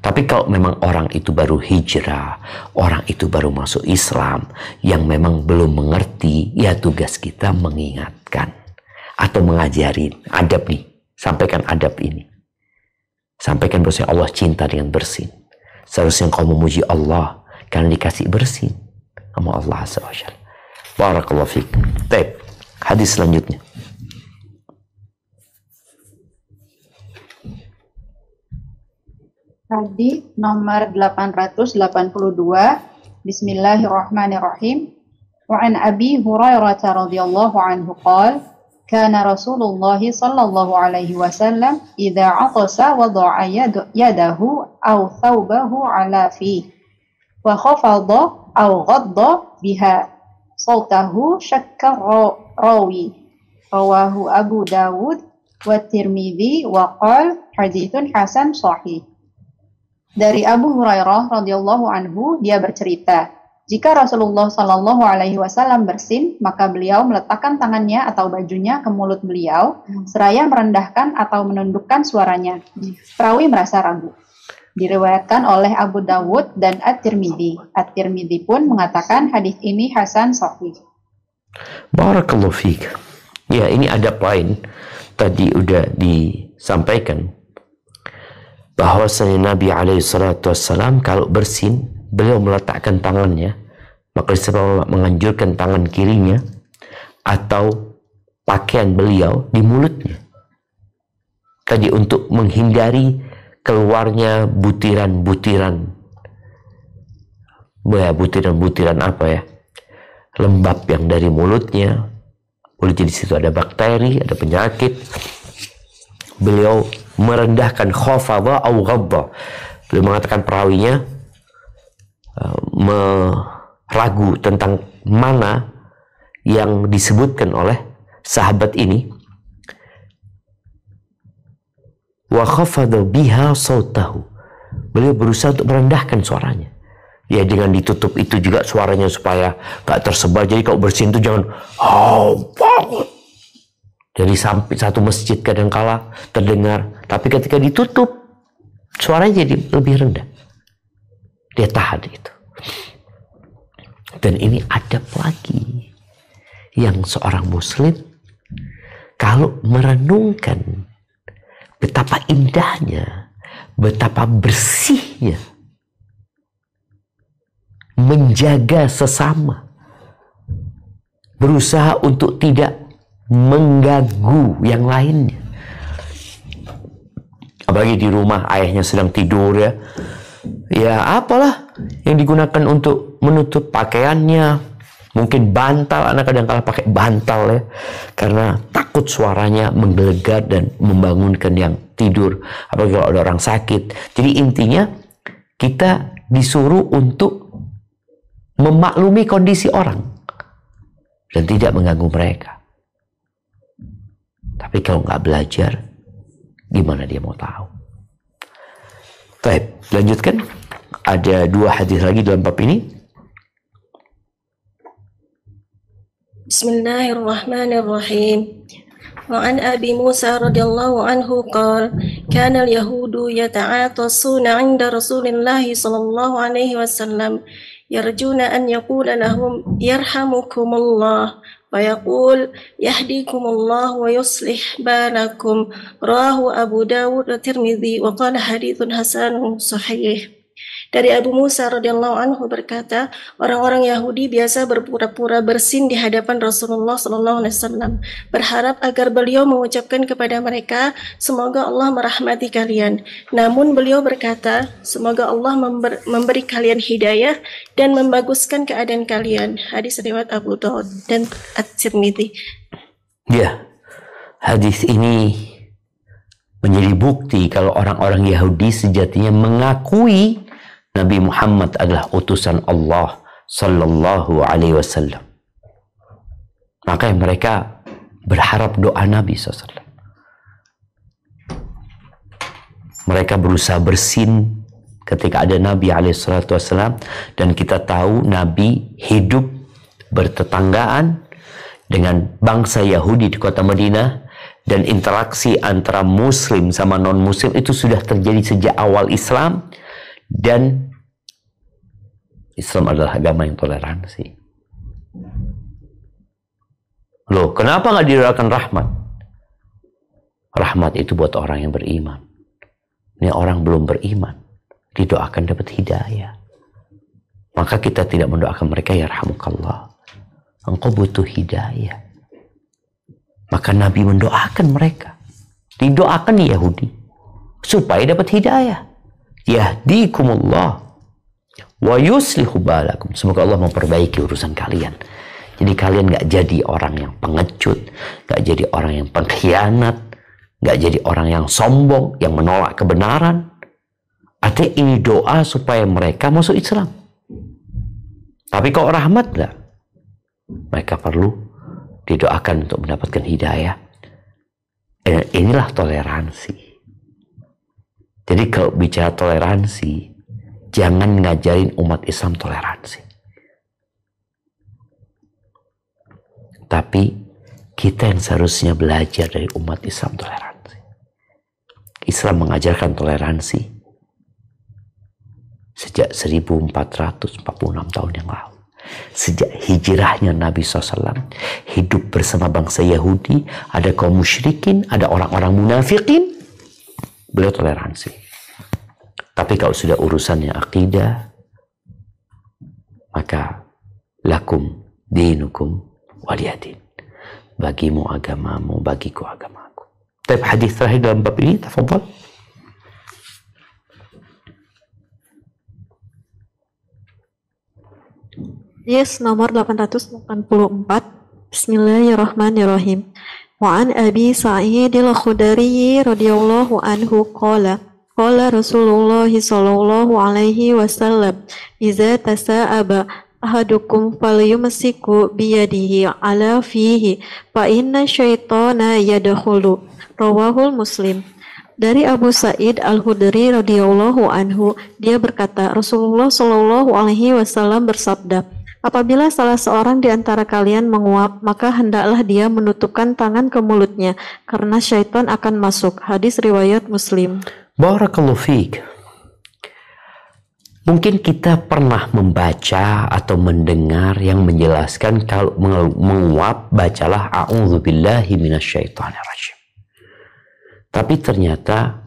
S1: Tapi kalau memang orang itu baru hijrah, orang itu baru masuk Islam, yang memang belum mengerti, ya tugas kita mengingatkan. Atau mengajarin adab nih. Sampaikan adab ini. Sampaikan bahwasanya Allah cinta dengan bersin. Seharusnya kau memuji Allah karena dikasih bersin sama Allah Azza wa Jalla. Barakallahu fiik. Baik, hadis selanjutnya.
S6: Hadis nomor 882. Bismillahirrahmanirrahim. Wa an Abi Hurairah radhiyallahu anhu qala kana Rasulullah sallallahu alaihi wasallam idza 'atasa wada'a yadahu aw thawbahu 'ala fihi wa khafadha aw ghadda biha sautahu syakka rawi rawahu Abu Dawud wa Tirmidzi wa qala haditsun hasan sahih. Dari Abu Hurairah radhiyallahu anhu, dia bercerita, jika Rasulullah Shallallahu alaihi wasallam bersin, maka beliau meletakkan tangannya atau bajunya ke mulut beliau seraya merendahkan atau menundukkan suaranya. Perawi merasa ragu. Diriwayatkan oleh Abu Dawud dan At-Tirmidzi. At-Tirmidzi pun mengatakan hadis ini hasan sahih.
S1: Barakallahu fiik. Ya, ini ada poin tadi udah disampaikan bahwasanya Nabi SAW kalau bersin, beliau meletakkan tangannya, maka Rasulullah menganjurkan tangan kirinya atau pakaian beliau di mulutnya. Tadi untuk menghindari keluarnya butiran-butiran apa ya, lembab yang dari mulutnya. Boleh jadi situ ada bakteri, ada penyakit. Beliau merendahkan khafadha au ghadda. Beliau mengatakan perawinya meragu tentang mana yang disebutkan oleh sahabat ini. Wa khafadha biha sautahu. Beliau berusaha untuk merendahkan suaranya. Ya, dengan ditutup itu juga suaranya supaya gak tersebar. Jadi kalau bersin itu jangan banget. Jadi sampai satu masjid kadangkala terdengar, tapi ketika ditutup suaranya jadi lebih rendah. Dia tahan itu. Dan ini adab lagi yang seorang muslim kalau merenungkan betapa indahnya, betapa bersihnya menjaga sesama, berusaha untuk tidak mengganggu yang lainnya. Apalagi di rumah ayahnya sedang tidur ya. Ya apalah yang digunakan untuk menutup pakaiannya. Mungkin bantal, anak kadang-kala pakai bantal ya. Karena takut suaranya menggelegar dan membangunkan yang tidur. Apalagi kalau ada orang sakit. Jadi intinya kita disuruh untuk memaklumi kondisi orang. Dan tidak mengganggu mereka. Tapi kalau nggak belajar, gimana dia mau tahu? Baik, lanjutkan. Ada dua hadis lagi dalam bab ini.
S7: Bismillahirrahmanirrahim. وعن أبي موسى رضي الله عنه قال كان اليهود يتعاطسون عند رسول الله صلى الله عليه وسلم يرجون أن يقول لهم يرحمكم الله ويقول يهديكم الله ويصلح بالكم رواه أبو داود والترمذي وقال حديث حسن صحيح. Dari Abu Musa radhiyallahu anhu berkata, orang-orang Yahudi biasa berpura-pura bersin di hadapan Rasulullah sallallahu alaihi wasallam, berharap agar beliau mengucapkan kepada mereka, semoga Allah merahmati kalian. Namun beliau berkata, semoga Allah memberi kalian hidayah dan membaguskan keadaan kalian. Hadis riwayat Abu Daud dan At-Tirmidzi.
S1: Ya, hadis ini menjadi bukti kalau orang-orang Yahudi sejatinya mengakui Nabi Muhammad adalah utusan Allah sallallahu alaihi wasallam. Maka mereka berharap doa Nabi SAW. Mereka berusaha bersin ketika ada Nabi alaihi salatu wasallam, dan kita tahu Nabi hidup bertetanggaan dengan bangsa Yahudi di kota Madinah, dan interaksi antara muslim sama non muslim itu sudah terjadi sejak awal Islam. Dan Islam adalah agama yang toleransi. Loh, kenapa nggak didoakan rahmat? Rahmat itu buat orang yang beriman. Ini orang belum beriman, didoakan dapat hidayah. Maka kita tidak mendoakan mereka, ya rahmukallah, engkau butuh hidayah. Maka Nabi mendoakan mereka, didoakan Yahudi supaya dapat hidayah. Yahdikumullah wa yuslihu balakum. Semoga Allah memperbaiki urusan kalian. Jadi kalian gak jadi orang yang pengecut, gak jadi orang yang pengkhianat, gak jadi orang yang sombong, yang menolak kebenaran. Artinya ini doa supaya mereka masuk Islam. Tapi kok rahmat gak? Mereka perlu didoakan untuk mendapatkan hidayah. Inilah toleransi. Jadi kalau bicara toleransi, jangan ngajarin umat Islam toleransi. Tapi kita yang seharusnya belajar dari umat Islam toleransi. Islam mengajarkan toleransi sejak 1446 tahun yang lalu. Sejak hijrahnya Nabi SAW, hidup bersama bangsa Yahudi, ada kaum musyrikin, ada orang-orang munafikin, beliau toleransi. Tapi kalau sudah urusannya akidah, maka lakum dinukum waliyadin. Bagimu agamamu, bagiku agamaku. Tapi hadis terakhir dalam bab ini, tafadhal.
S3: Yes, nomor 884. Bismillahirrahmanirrahim. Wa an Abi Sa'id al-Khudri radhiyallahu anhu qala Rasulullah sallallahu alaihi wasallam idza tasa'aba ahadukum falyumsiku biyadihi ala fihi fa inna syaitana yadkhulu. Rawahul Muslim. Dari Abu Sa'id al-Khudri radhiyallahu anhu, dia berkata, Rasulullah sallallahu alaihi wasallam bersabda, apabila salah seorang di antara kalian menguap, maka hendaklah dia menutupkan tangan ke mulutnya, karena syaitan akan masuk. Hadis riwayat Muslim.
S1: Barakallahu fiik. Mungkin kita pernah membaca atau mendengar yang menjelaskan kalau menguap, bacalah a'udzubillahi minasyaitonirrajim. Tapi ternyata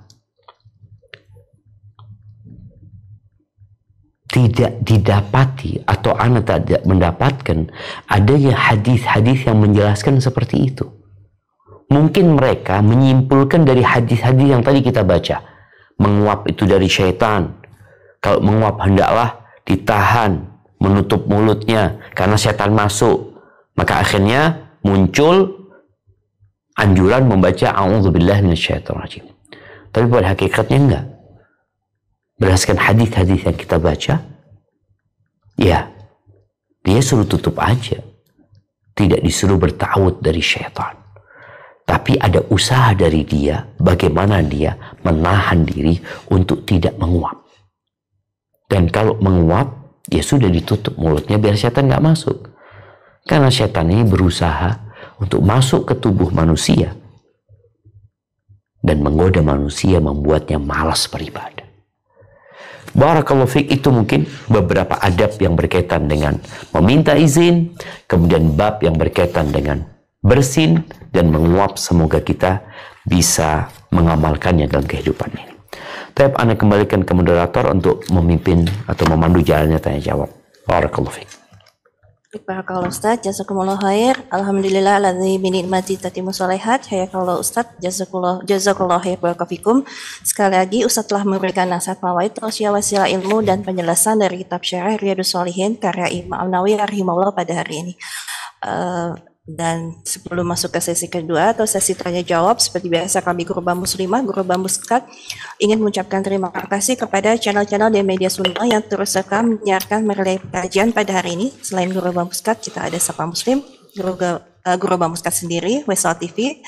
S1: tidak didapati atau anda tidak mendapatkan adanya hadis-hadis yang menjelaskan seperti itu. Mungkin mereka menyimpulkan dari hadis-hadis yang tadi kita baca, menguap itu dari syaitan. Kalau menguap hendaklah ditahan, menutup mulutnya karena syaitan masuk. Maka akhirnya muncul anjuran membaca a'udzubillahi minasyaitonirrajim. Tapi pada hakikatnya enggak. Berdasarkan hadis-hadis yang kita baca, ya, dia suruh tutup aja. Tidak disuruh bertawud dari syaitan. Tapi ada usaha dari dia, bagaimana dia menahan diri untuk tidak menguap. Dan kalau menguap, ya sudah ditutup mulutnya biar syaitan nggak masuk. Karena syaitan ini berusaha untuk masuk ke tubuh manusia dan menggoda manusia, membuatnya malas beribadah. Barakallahu fiik, itu mungkin beberapa adab yang berkaitan dengan meminta izin, kemudian bab yang berkaitan dengan bersin dan menguap. Semoga kita bisa mengamalkannya dalam kehidupan ini. Tapi Anda kembalikan ke moderator untuk memimpin atau memandu jalannya tanya jawab. Barakallahu fiik.
S7: Barakallahu Ustaz, jazakumullah khair. Alhamdulillah alladzi bi ni'mati tatimmu sholihat. Hayakallahu Ustaz, jazakallahu khair barakallahu. Sekali lagi Ustaz telah memberikan nasihat fawaid, tausiah, wasilah ilmu dan penjelasan dari kitab Syarah Riyadhus Shalihin karya Imam Nawawi rahimahullah pada hari ini. Dan sebelum masuk ke sesi kedua atau sesi tanya jawab, seperti biasa kami Guru Bambu Muslimah, Guru Bambu Muskat ingin mengucapkan terima kasih kepada channel-channel di media sunnah yang terus serta menyiarkan merelay kajian pada hari ini. Selain Guru Bambu Muskat, kita ada Sapa Muslim, Guru Bambu Muskat sendiri, Wesal TV,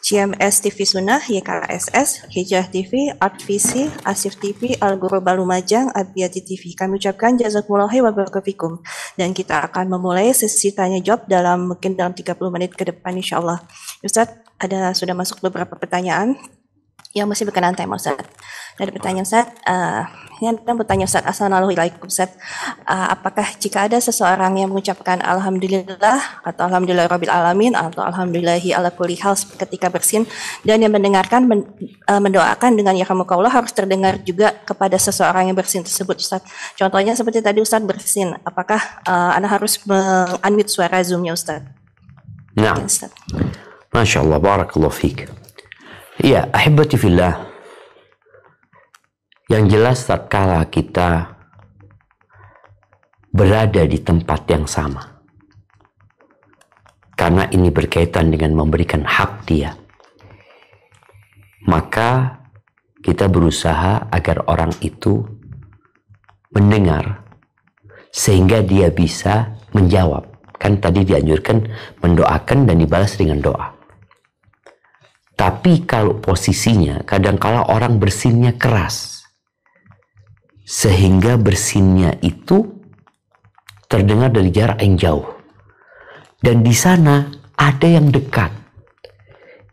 S7: CMS TV Sunnah, YKSS, Hijrah TV, Art Visi, Asif TV, Al-Guru Lumajang, Abiyati TV. Kami ucapkan jazakumullah khairan wa barakallahu. Dan kita akan memulai sesi tanya jawab mungkin dalam 30 menit ke depan insyaallah. Ustaz, sudah masuk beberapa pertanyaan yang masih berkenaan tema Ustaz. Ada pertanyaan Ustaz, yang bertanya Ustaz, assalamualaikum Ustaz. Apakah jika ada seseorang yang mengucapkan alhamdulillah atau alhamdulillah rabbil alamin atau alhamdulillahi ala kulli hal ketika bersin dan yang mendengarkan mendoakan dengan yarhamukallah harus terdengar juga kepada seseorang yang bersin tersebut Ustaz? Contohnya seperti tadi Ustaz bersin, apakah Anda harus unmute suara Zoom-nya Ustaz?
S1: Nah, Masya Allah, barakallahu fiik. Iya, ahibati fillah. Yang jelas tatkala kita berada di tempat yang sama, karena ini berkaitan dengan memberikan hak dia, maka kita berusaha agar orang itu mendengar sehingga dia bisa menjawab. Kan tadi dianjurkan mendoakan dan dibalas dengan doa. Tapi kalau posisinya kadangkala orang bersinnya keras, sehingga bersinnya itu terdengar dari jarak yang jauh, dan di sana ada yang dekat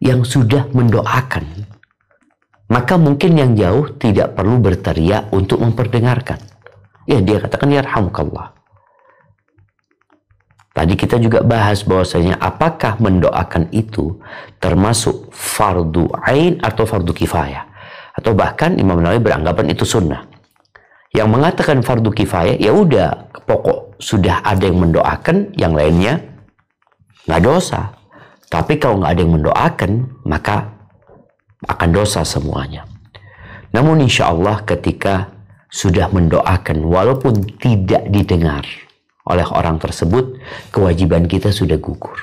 S1: yang sudah mendoakan, maka mungkin yang jauh tidak perlu berteriak untuk memperdengarkan. Ya, dia katakan yarhamukallah. Tadi kita juga bahas bahwasanya apakah mendoakan itu termasuk fardu ain atau fardu kifayah, atau bahkan Imam Nawawi beranggapan itu sunnah. Yang mengatakan fardu kifayah, ya udah, pokok sudah ada yang mendoakan, yang lainnya nggak dosa. Tapi kalau nggak ada yang mendoakan, maka akan dosa semuanya. Namun insya Allah ketika sudah mendoakan, walaupun tidak didengar oleh orang tersebut, kewajiban kita sudah gugur.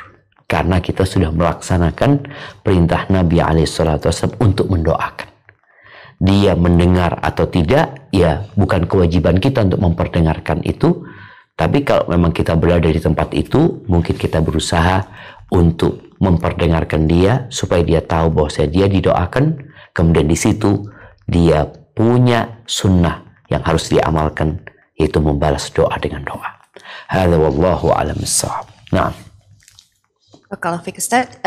S1: Karena kita sudah melaksanakan perintah Nabi SAW untuk mendoakan. Dia mendengar atau tidak, ya bukan kewajiban kita untuk memperdengarkan itu. Tapi kalau memang kita berada di tempat itu, mungkin kita berusaha untuk memperdengarkan dia supaya dia tahu bahwa dia didoakan. Kemudian di situ dia punya sunnah yang harus diamalkan, yaitu membalas doa dengan doa. Hadza wallahu a'lam bissawab. Nah,
S7: kalau Fik Ustaz,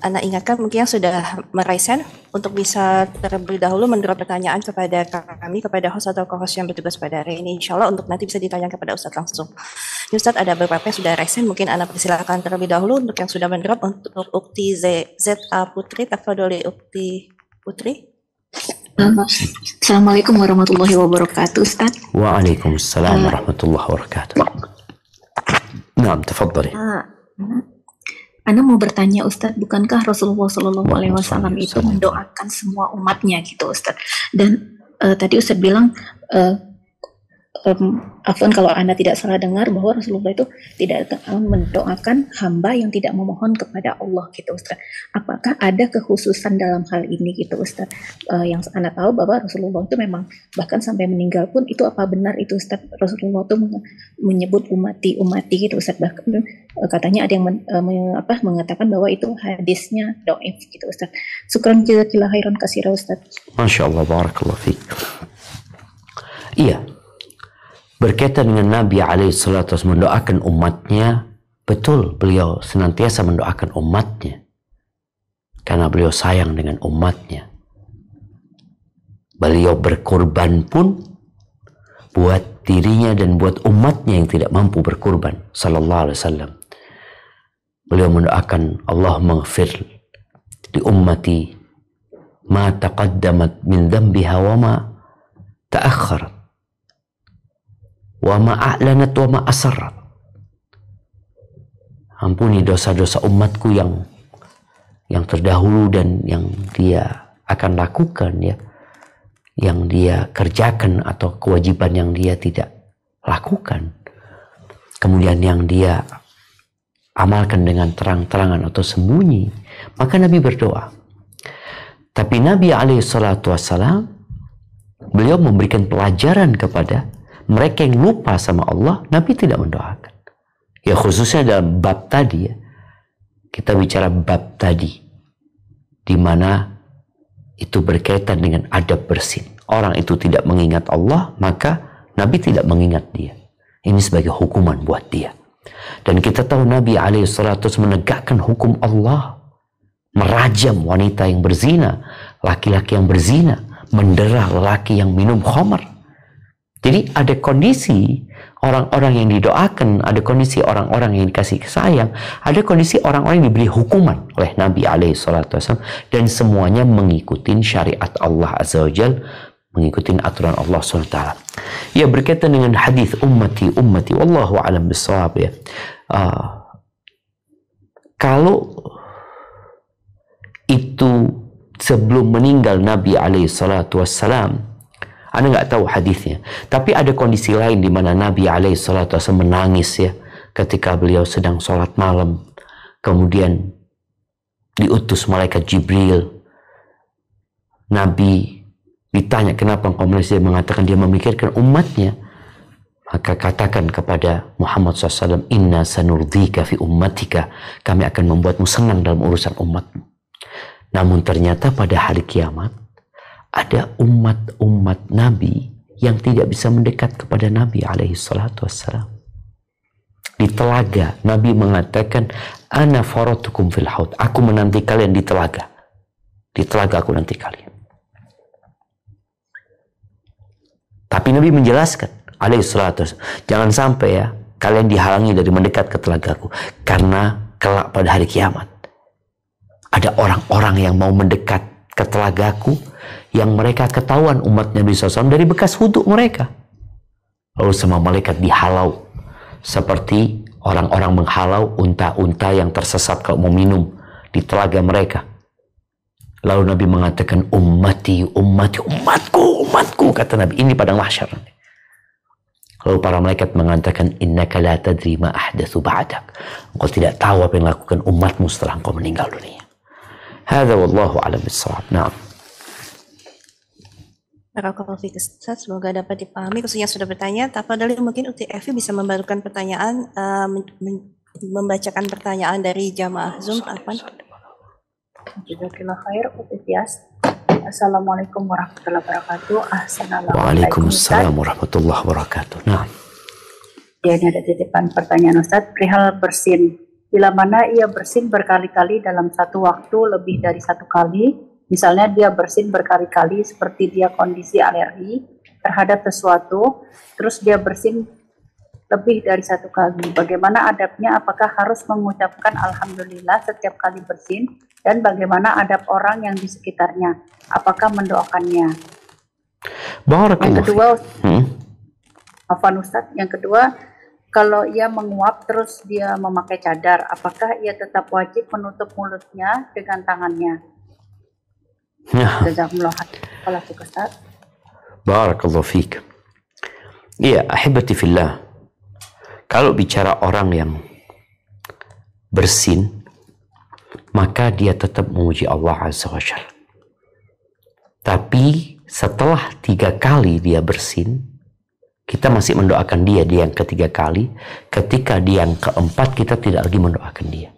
S7: Anda ingatkan mungkin yang sudah meraih hand untuk bisa terlebih dahulu menjawab pertanyaan kepada kami, kepada host atau co-host yang bertugas pada hari ini. Insya Allah untuk nanti bisa ditanyakan kepada Ustaz langsung. Ustaz, ada beberapa yang sudah raise hand, mungkin Anda persilakan terlebih dahulu untuk yang sudah menjawab. Untuk Ukti ZA Putri, tafadholi Ukti Putri.
S9: Assalamualaikum warahmatullahi wabarakatuh Ustaz.
S1: Waalaikumsalam warahmatullahi wabarakatuh. Naam, tafadhali.
S9: Anda mau bertanya Ustadz, bukankah Rasulullah SAW itu mendoakan semua umatnya gitu Ustadz? Dan tadi Ustadz bilang, afwan kalau Anda tidak salah dengar, bahwa Rasulullah itu tidak mendoakan hamba yang tidak memohon kepada Allah gitu Ustadz. Apakah ada kekhususan dalam hal ini gitu Ustadz? Yang Anda tahu bahwa Rasulullah itu memang bahkan sampai meninggal pun itu apa benar itu Ustadz? Rasulullah itu menyebut umati gitu Ustadz, bahkan katanya ada yang mengatakan bahwa itu hadisnya dhaif gitu Ustadz. Syukran jazakallahu khairan katsira Ustadz.
S1: Masya Allah, barakallahu fiik. Iya, berkaitan dengan Nabi alaihissalam mendoakan umatnya, betul beliau senantiasa mendoakan umatnya karena beliau sayang dengan umatnya. Beliau berkorban pun buat dirinya dan buat umatnya yang tidak mampu berkorban, sallallahu alaihi wasallam. Beliau mendoakan, Allahumma ighfir li ummati ma taqaddamat min dhanbiha wa ma ta'akhkharat wa ma a'lanat wa ma asarrat. Ampuni dosa-dosa umatku yang terdahulu dan yang dia akan lakukan, ya, yang dia kerjakan atau kewajiban yang dia tidak lakukan, kemudian yang dia amalkan dengan terang-terangan atau sembunyi. Maka Nabi berdoa. Tapi Nabi SAW, beliau memberikan pelajaran kepada mereka yang lupa sama Allah. Nabi tidak mendoakan. Ya, khususnya dalam bab tadi, ya. Kita bicara bab tadi, di mana itu berkaitan dengan adab bersin. Orang itu tidak mengingat Allah, maka Nabi tidak mengingat dia. Ini sebagai hukuman buat dia. Dan kita tahu Nabi SAW menegakkan hukum Allah, merajam wanita yang berzina, laki-laki yang berzina, mendera lelaki yang minum khamar. Jadi ada kondisi orang-orang yang didoakan, ada kondisi orang-orang yang dikasih sayang, ada kondisi orang-orang yang diberi hukuman oleh Nabi SAW, dan semuanya mengikuti syariat Allah Azza wa Jal, mengikuti aturan Allah SWT. Ya, berkaitan dengan hadis ummati, wallahu a'lam bissawab, ya. Kalau itu sebelum meninggal Nabi SAW, Anda nggak tahu hadisnya, tapi ada kondisi lain di mana Nabi SAW menangis, ya, ketika beliau sedang sholat malam, kemudian diutus malaikat Jibril. Nabi ditanya, kenapa engkau menangis? Dia mengatakan dia memikirkan umatnya. Maka katakan kepada Muhammad SAW, inna sanurdika fi ummatika, kami akan membuatmu senang dalam urusan umatmu. Namun ternyata pada hari kiamat ada umat-umat Nabi yang tidak bisa mendekat kepada Nabi SAW. Di telaga Nabi mengatakan, ana faratukum fil haud, aku menanti kalian di telaga. Di telaga aku nanti kalian. Tapi Nabi menjelaskan alaihissalatu, jangan sampai, ya, kalian dihalangi dari mendekat ke telagaku, karena kelak pada hari kiamat ada orang-orang yang mau mendekat ke telagaku yang mereka ketahuan umat Nabi SAW dari bekas wudhu mereka, lalu sama malaikat dihalau seperti orang-orang menghalau unta-unta yang tersesat kalau mau minum di telaga mereka. Lalu Nabi mengatakan, ummati, ummati, umatku, kata Nabi, ini padang mahsyar. Lalu para malaikat mengatakan, innaka la tadri ma ahdatsu ba'dak, engkau tidak tahu apa yang lakukan umatmu setelah engkau meninggal dunia. Hadza wallahu a'lam bissawab. Na'am.
S7: Barakallahu fiik Ustaz, semoga dapat dipahami khususnya sudah bertanya. Tafadhali mungkin Ukti Evi bisa membarukan pertanyaan, membacakan pertanyaan dari jamaah Zoom.
S6: Jazakallah khair, Utias. Assalamualaikum warahmatullahi wabarakatuh.
S1: Waalaikumsalam warahmatullahi wabarakatuh. Nah,
S6: ya, ini ada titipan pertanyaan Ustaz, perihal bersin. Bila mana ia bersin berkali-kali dalam satu waktu lebih dari satu kali, misalnya dia bersin berkali-kali seperti dia kondisi alergi terhadap sesuatu, terus dia bersin lebih dari satu kali. Bagaimana adabnya? Apakah harus mengucapkan alhamdulillah setiap kali bersin? Dan bagaimana adab orang yang di sekitarnya? Apakah mendoakannya? Yang kedua, Afwan Ustaz, yang kedua, kalau ia menguap terus dia memakai cadar, apakah ia tetap wajib menutup mulutnya dengan tangannya? Jazakumullah khairan Ustaz.
S1: Barakallahu fiik. Iya, ahibati fillah. Kalau bicara orang yang bersin, maka dia tetap memuji Allah Azza wa Jalla. Tapi setelah 3 kali dia bersin, kita masih mendoakan dia di yang ketiga kali. Ketika di yang keempat, kita tidak lagi mendoakan dia.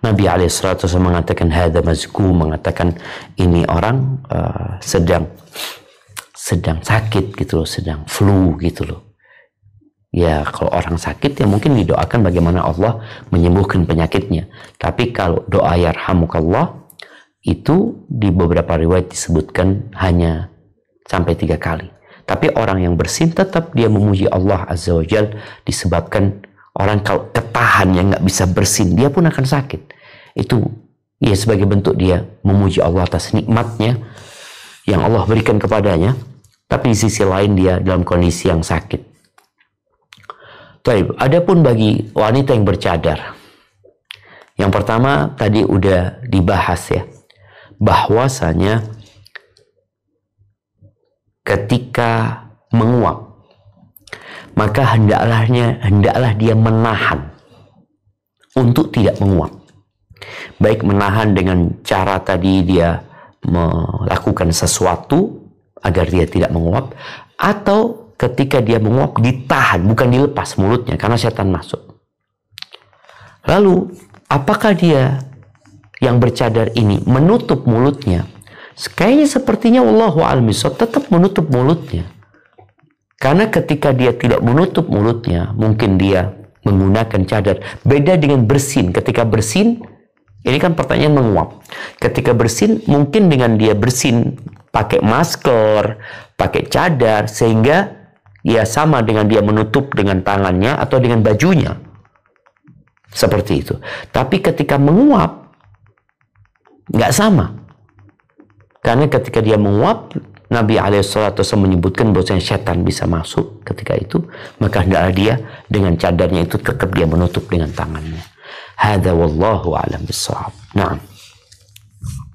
S1: Nabi SAW mengatakan hadza mazkum, mengatakan ini orang sedang sakit gitu loh, sedang flu gitu loh. Ya kalau orang sakit ya mungkin didoakan bagaimana Allah menyembuhkan penyakitnya. Tapi kalau doa yarhamukallah itu di beberapa riwayat disebutkan hanya sampai 3 kali. Tapi orang yang bersin tetap dia memuji Allah Azza wa Jal, disebabkan orang kalau ketahan yang nggak bisa bersin dia pun akan sakit. Itu ya sebagai bentuk dia memuji Allah atas nikmatnya yang Allah berikan kepadanya. Tapi di sisi lain dia dalam kondisi yang sakit. Baik, adapun bagi wanita yang bercadar, yang pertama tadi udah dibahas ya, bahwasanya ketika menguap maka hendaklah dia menahan untuk tidak menguap. Baik menahan dengan cara tadi dia melakukan sesuatu agar dia tidak menguap, atau ketika dia menguap ditahan, bukan dilepas mulutnya karena setan masuk. Lalu apakah dia yang bercadar ini menutup mulutnya? Kayaknya sepertinya wallahu a'lam bishawab tetap menutup mulutnya. Karena ketika dia tidak menutup mulutnya, mungkin dia menggunakan cadar. Beda dengan bersin. Ketika bersin, ini kan pertanyaan menguap. Ketika bersin, mungkin dengan dia bersin pakai masker, pakai cadar, sehingga ya sama dengan dia menutup dengan tangannya atau dengan bajunya. Seperti itu. Tapi ketika menguap, nggak sama. Karena ketika dia menguap, Nabi SAW menyebutkan bahwasanya setan bisa masuk ketika itu, maka hendaklah dia dengan cadarnya itu tetap dia menutup dengan tangannya. Hadza wallahu a'lam bishawab. Naam.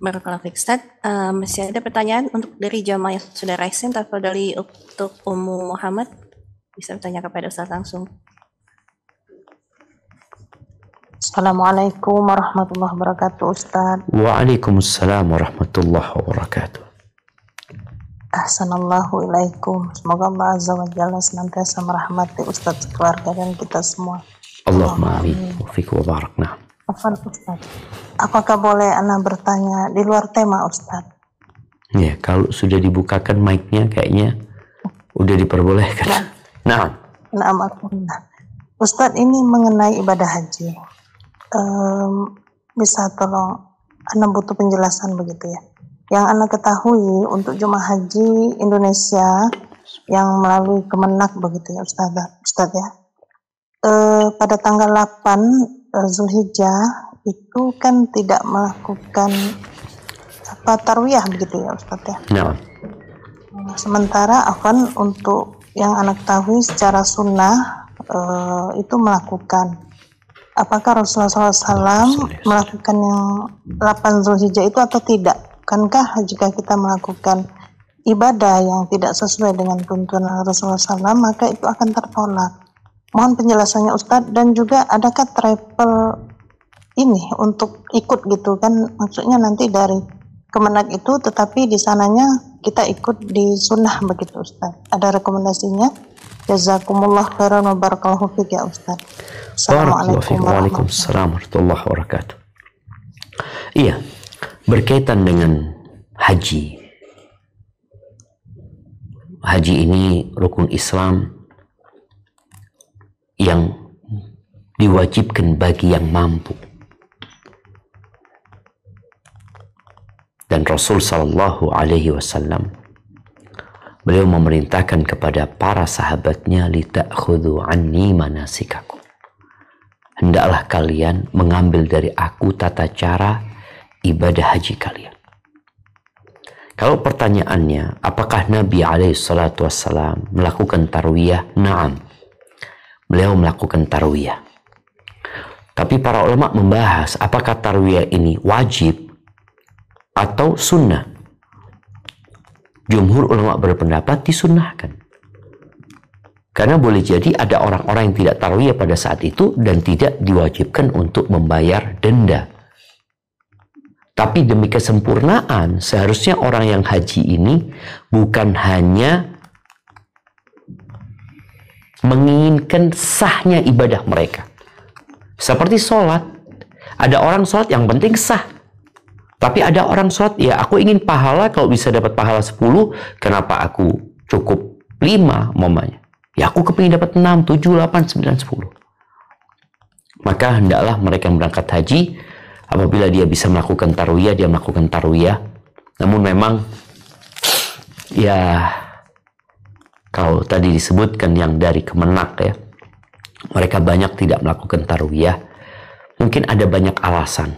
S7: Barakallahu fiik, Ustaz. Masih ada pertanyaan untuk dari jamaah yang sudah raisin, tafadhali untuk Ummu Muhammad bisa bertanya kepada Ustaz langsung.
S10: Assalamualaikum warahmatullahi wabarakatuh, Ustaz.
S1: Waalaikumsalam warahmatullahi wabarakatuh.
S10: Ahsanallahu ilaikum. Semoga Allah Azza wa Jalla senantiasa merahmati Ustaz, keluarga dan kita semua.
S1: Allahumma amin. Wa fiik wa barak. Nah.
S10: Afwan Ustaz. Apakah boleh ana bertanya di luar tema, Ustaz?
S1: Ya, kalau sudah dibukakan mic-nya kayaknya udah diperbolehkan. Nah.
S10: Ustaz, ini mengenai ibadah haji. Bisa tolong ana butuh penjelasan begitu ya. Yang ana ketahui untuk jemaah haji Indonesia yang melalui Kemenak begitu ya Ustaz ya. Pada tanggal 8 Zulhijjah itu kan tidak melakukan tarwiyah begitu ya Ustaz ya.
S1: No.
S10: Sementara untuk yang anak ketahui secara sunnah itu melakukan. Apakah Rasulullah SAW melakukan yang 8 Zulhijjah itu atau tidak? Kankah jika kita melakukan ibadah yang tidak sesuai dengan tuntunan Rasulullah SAW, maka itu akan tertolak. Mohon penjelasannya Ustadz. Dan juga adakah travel ini untuk ikut gitu kan? Maksudnya nanti dari Kemenak itu, tetapi di sananya kita ikut di sunnah begitu Ustadz. Ada rekomendasinya? Jazakumullah khairan wa barakallahu fiik ya Ustadz. Assalamualaikum
S1: warahmatullahi wabarakatuh. Iya, berkaitan dengan haji. Haji ini rukun Islam yang diwajibkan bagi yang mampu. Dan Rasul sallallahu alaihi wasallam beliau memerintahkan kepada para sahabatnya, lita'khudhu anni manasikakum. Hendaklah kalian mengambil dari aku tata cara ibadah haji kalian. Kalau pertanyaannya, apakah Nabi SAW melakukan tarwiyah? Naam. Beliau melakukan tarwiyah. Tapi para ulama membahas apakah tarwiyah ini wajib atau sunnah. Jumhur ulama berpendapat disunnahkan. Karena boleh jadi ada orang-orang yang tidak tarwiyah pada saat itu dan tidak diwajibkan untuk membayar denda. Tapi demi kesempurnaan, seharusnya orang yang haji ini bukan hanya menginginkan sahnya ibadah mereka. Seperti sholat. Ada orang sholat yang penting sah. Tapi ada orang sholat, ya aku ingin pahala, kalau bisa dapat pahala 10, kenapa aku cukup 5 mamanya. Ya aku kepingin dapat 6, 7, 8, 9, 10. Maka hendaklah mereka yang berangkat haji, apabila dia bisa melakukan tarwiyah, dia melakukan tarwiyah. Namun memang, ya, kalau tadi disebutkan yang dari Kemenak ya, mereka banyak tidak melakukan tarwiyah. Mungkin ada banyak alasan.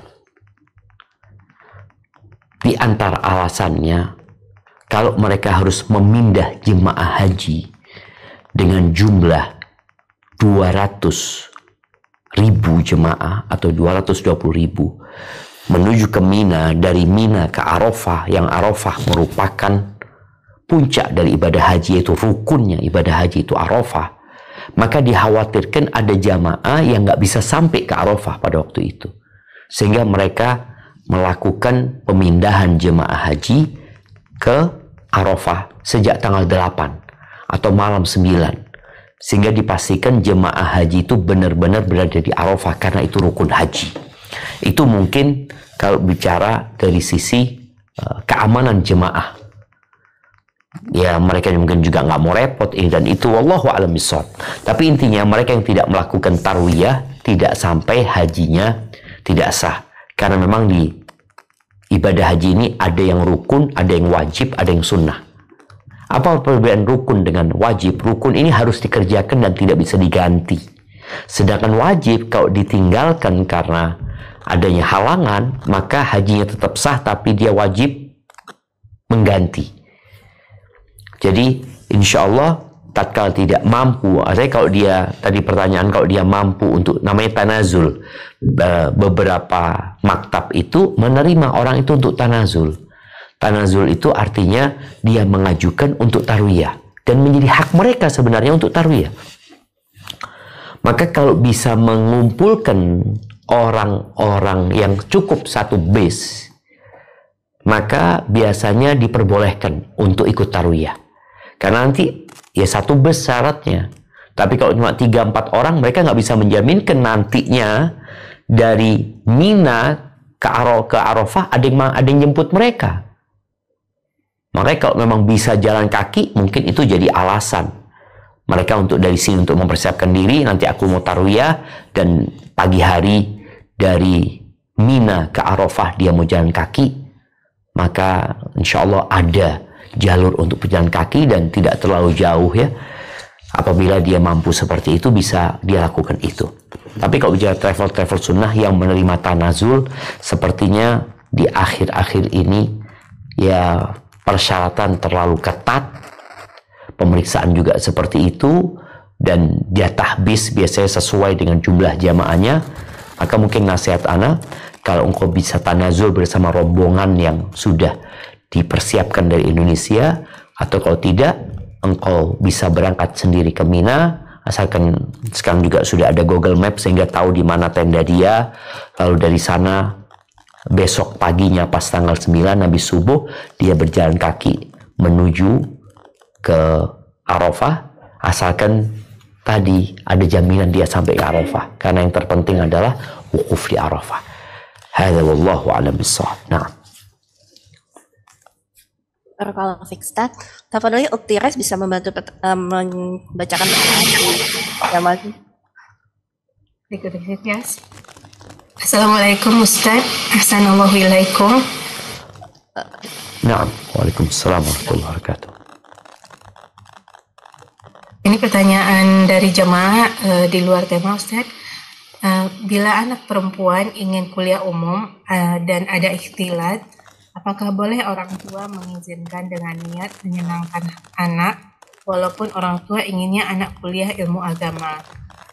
S1: Di antara alasannya, kalau mereka harus memindah jemaah haji dengan jumlah 200.000 jemaah atau 220.000 menuju ke Mina, dari Mina ke Arafah, yang Arafah merupakan puncak dari ibadah haji, yaitu rukunnya ibadah haji itu Arafah, maka dikhawatirkan ada jamaah yang nggak bisa sampai ke Arafah pada waktu itu, sehingga mereka melakukan pemindahan jemaah haji ke Arafah sejak tanggal 8 atau malam 9, sehingga dipastikan jemaah haji itu benar-benar berada di Arafah karena itu rukun haji. Itu mungkin kalau bicara dari sisi keamanan jemaah. Ya, mereka mungkin juga nggak mau repot dan itu, wallahu a'lam bishawab. Tapi intinya mereka yang tidak melakukan tarwiyah tidak sampai hajinya tidak sah, karena memang di ibadah haji ini ada yang rukun, ada yang wajib, ada yang sunnah. Apa perbedaan rukun dengan wajib? Rukun ini harus dikerjakan dan tidak bisa diganti. Sedangkan wajib kalau ditinggalkan karena adanya halangan, maka hajinya tetap sah tapi dia wajib mengganti. Jadi insya Allah tatkala tidak mampu, artinya kalau dia, tadi pertanyaan, kalau dia mampu untuk, namanya tanazul, beberapa maktab itu menerima orang itu untuk tanazul. Tanazul itu artinya dia mengajukan untuk tarwiyah dan menjadi hak mereka sebenarnya untuk tarwiyah. Maka kalau bisa mengumpulkan orang-orang yang cukup satu base, maka biasanya diperbolehkan untuk ikut tarwiyah. Karena nanti ya satu bus syaratnya. Tapi kalau cuma 3-4 orang, mereka nggak bisa menjaminkan nantinya dari Mina ke Arafah ada yang jemput mereka. Makanya kalau memang bisa jalan kaki, mungkin itu jadi alasan mereka untuk dari sini untuk mempersiapkan diri. Nanti aku mau tarwiyah dan pagi hari dari Mina ke Arafah dia mau jalan kaki, maka insya Allah ada jalur untuk pejalan kaki dan tidak terlalu jauh ya. Apabila dia mampu seperti itu, bisa dia lakukan itu. Tapi kalau bicara travel sunnah yang menerima tanazul, sepertinya di akhir-akhir ini ya persyaratan terlalu ketat, pemeriksaan juga seperti itu, dan dia tahbis biasanya sesuai dengan jumlah jamaahnya. Maka mungkin nasihat ana, kalau engkau bisa tanazul bersama rombongan yang sudah dipersiapkan dari Indonesia, atau kalau tidak engkau bisa berangkat sendiri ke Mina, asalkan sekarang juga sudah ada Google Maps sehingga tahu di mana tenda dia. Lalu dari sana besok paginya pas tanggal 9 habis subuh dia berjalan kaki menuju ke Arafah, asalkan tadi ada jaminan dia sampai ke Arafah, karena yang terpenting adalah wukuf di Arafah. Hadza wallahu a'lam bishawab. Nah,
S7: Kalau Fikstad, Tafadholi Uktires bisa membantu membacakan pertanyaan.
S11: Yes. Assalamualaikum Ustaz. Assalamualaikum ilaikum.
S1: Naam, waalaikumsalam warahmatullahi wabarakatuh.
S11: Ini pertanyaan dari jemaah di luar tema Ustaz. Bila anak perempuan ingin kuliah umum dan ada ikhtilat, apakah boleh orang tua mengizinkan dengan niat menyenangkan anak, walaupun orang tua inginnya anak kuliah ilmu agama?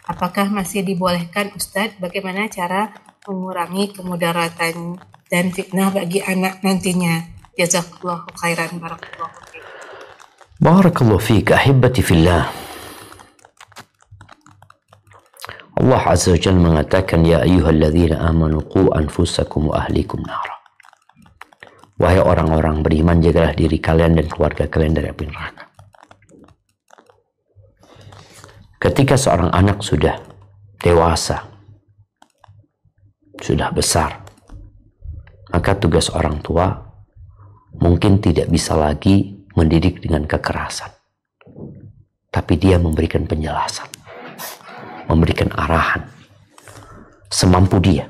S11: Apakah masih dibolehkan Ustadz? Bagaimana cara mengurangi kemudaratan dan fitnah bagi anak nantinya? Jazakallahu khairan. Barakallahu fiik.
S1: Barakallahu fiik, ahibati fillah. Allah Azza wa Jalla mengatakan, ya ayyuhalladzina amanu qu anfusakum wa ahlikum nara. Wahai orang-orang beriman, jagalah diri kalian dan keluarga kalian dari api neraka. Ketika seorang anak sudah dewasa, sudah besar, maka tugas orang tua mungkin tidak bisa lagi mendidik dengan kekerasan. tapi dia memberikan penjelasan, memberikan arahan semampu dia.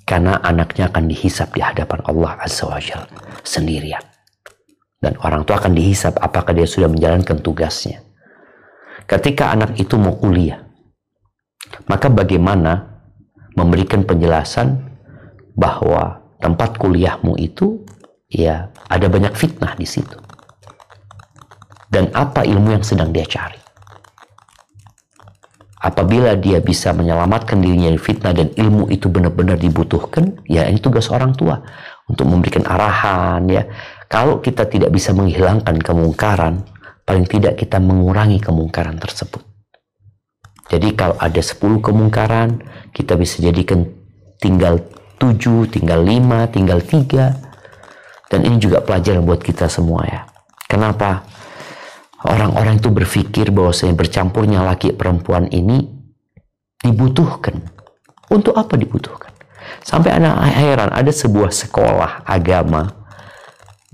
S1: Karena anaknya akan dihisap di hadapan Allah Azza wa Jalla sendirian. Dan orang tua akan dihisap apakah dia sudah menjalankan tugasnya. Ketika anak itu mau kuliah, maka bagaimana memberikan penjelasan bahwa tempat kuliahmu itu ya ada banyak fitnah di situ. Dan apa ilmu yang sedang dia cari. Apabila dia bisa menyelamatkan dirinya dari fitnah dan ilmu itu benar-benar dibutuhkan, ya ini tugas orang tua untuk memberikan arahan ya. Kalau kita tidak bisa menghilangkan kemungkaran, paling tidak kita mengurangi kemungkaran tersebut. Jadi kalau ada 10 kemungkaran, kita bisa jadikan tinggal 7, tinggal 5, tinggal 3. Dan ini juga pelajaran buat kita semua ya. Kenapa? Orang-orang itu berpikir bahwasanya bercampurnya laki perempuan ini dibutuhkan. Untuk apa dibutuhkan? Sampai anak heran, ada sebuah sekolah agama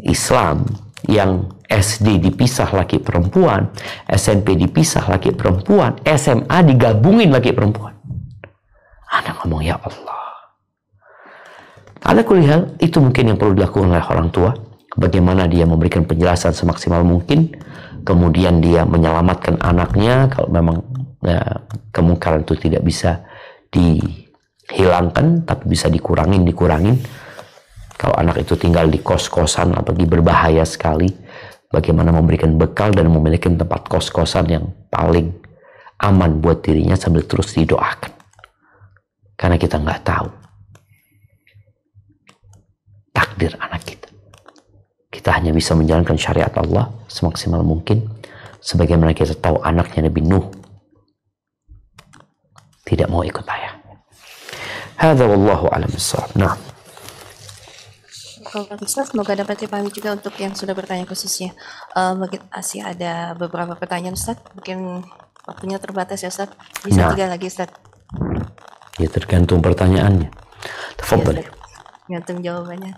S1: Islam yang SD dipisah laki perempuan, SMP dipisah laki perempuan, SMA digabungin laki perempuan. Anak ngomong, ya Allah. Ala kulli hal, itu mungkin yang perlu dilakukan oleh orang tua. Bagaimana dia memberikan penjelasan semaksimal mungkin, kemudian dia menyelamatkan anaknya kalau memang ya, kemungkaran itu tidak bisa dihilangkan tapi bisa dikurangin. Kalau anak itu tinggal di kos-kosan apalagi berbahaya sekali, bagaimana memberikan bekal dan memiliki tempat kos-kosan yang paling aman buat dirinya sambil terus didoakan, karena kita nggak tahu takdir anak kita. Kita hanya bisa menjalankan syariat Allah semaksimal mungkin. Sebagaimana kita tahu anaknya Nabi Nuh tidak mau ikut ayah. Hadza wallahu a'lam bissawab. Nah.
S12: Kalau Ustaz, semoga dapat dipahami juga untuk yang sudah bertanya khususnya. Masih ada beberapa pertanyaan Ustaz. Mungkin waktunya terbatas ya Ustaz. Bisa 3 lagi Ustaz.
S1: Ya tergantung pertanyaannya. Tafadhali.
S12: Ya, gantung jawabannya.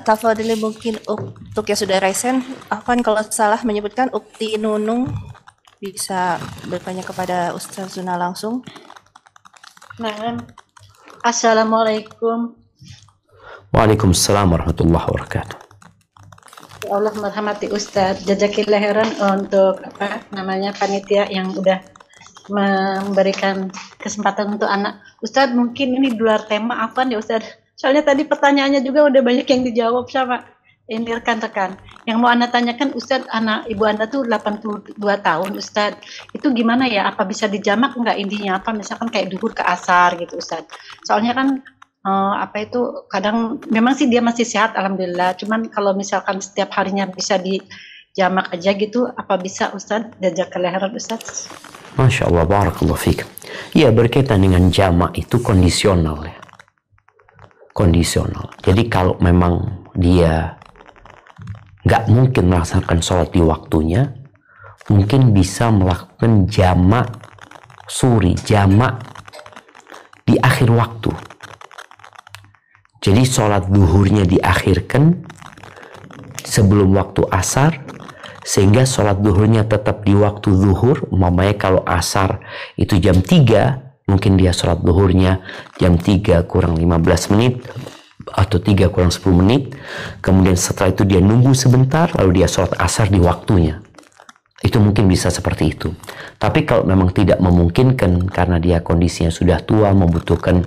S12: Tafadhali mungkin untuk yang sudah resen, Afwan kalau salah menyebutkan Ukti Nunung, bisa bertanya kepada Ustaz Zuna langsung.
S13: Nah, Assalamualaikum.
S1: Waalaikumsalam warahmatullahi wabarakatuh.
S13: Allah merahmati Ustaz. Jazakillah khairan untuk panitia yang udah memberikan kesempatan untuk anak. Ustaz, mungkin ini di luar tema Afwan ya Ustaz. Soalnya tadi pertanyaannya juga udah banyak yang dijawab sama ini rekan-rekan. Yang mau Anda tanyakan Ustaz, ibu Anda tuh 82 tahun Ustaz. Itu gimana ya? Apa bisa dijamak enggak intinya? Apa misalkan kayak duhur ke asar gitu Ustaz. Soalnya kan kadang memang sih dia masih sehat alhamdulillah. Cuman kalau misalkan setiap harinya bisa dijamak aja gitu, apa bisa Ustaz? Jazakallahu khairan Ustaz.
S1: Masya Allah, barakallahu fiik. Ya, berkaitan dengan jamak itu kondisional ya. Kondisional. Jadi kalau memang dia nggak mungkin melaksanakan sholat di waktunya, mungkin bisa melakukan jamak jamak di akhir waktu. Jadi sholat duhurnya diakhirkan sebelum waktu asar, sehingga sholat duhurnya tetap di waktu zuhur. Umpamanya kalau asar itu jam 3, mungkin dia sholat duhurnya jam 3 kurang 15 menit atau 3 kurang 10 menit. Kemudian setelah itu dia nunggu sebentar, lalu dia sholat asar di waktunya. Itu mungkin bisa seperti itu. Tapi kalau memang tidak memungkinkan karena dia kondisinya sudah tua, membutuhkan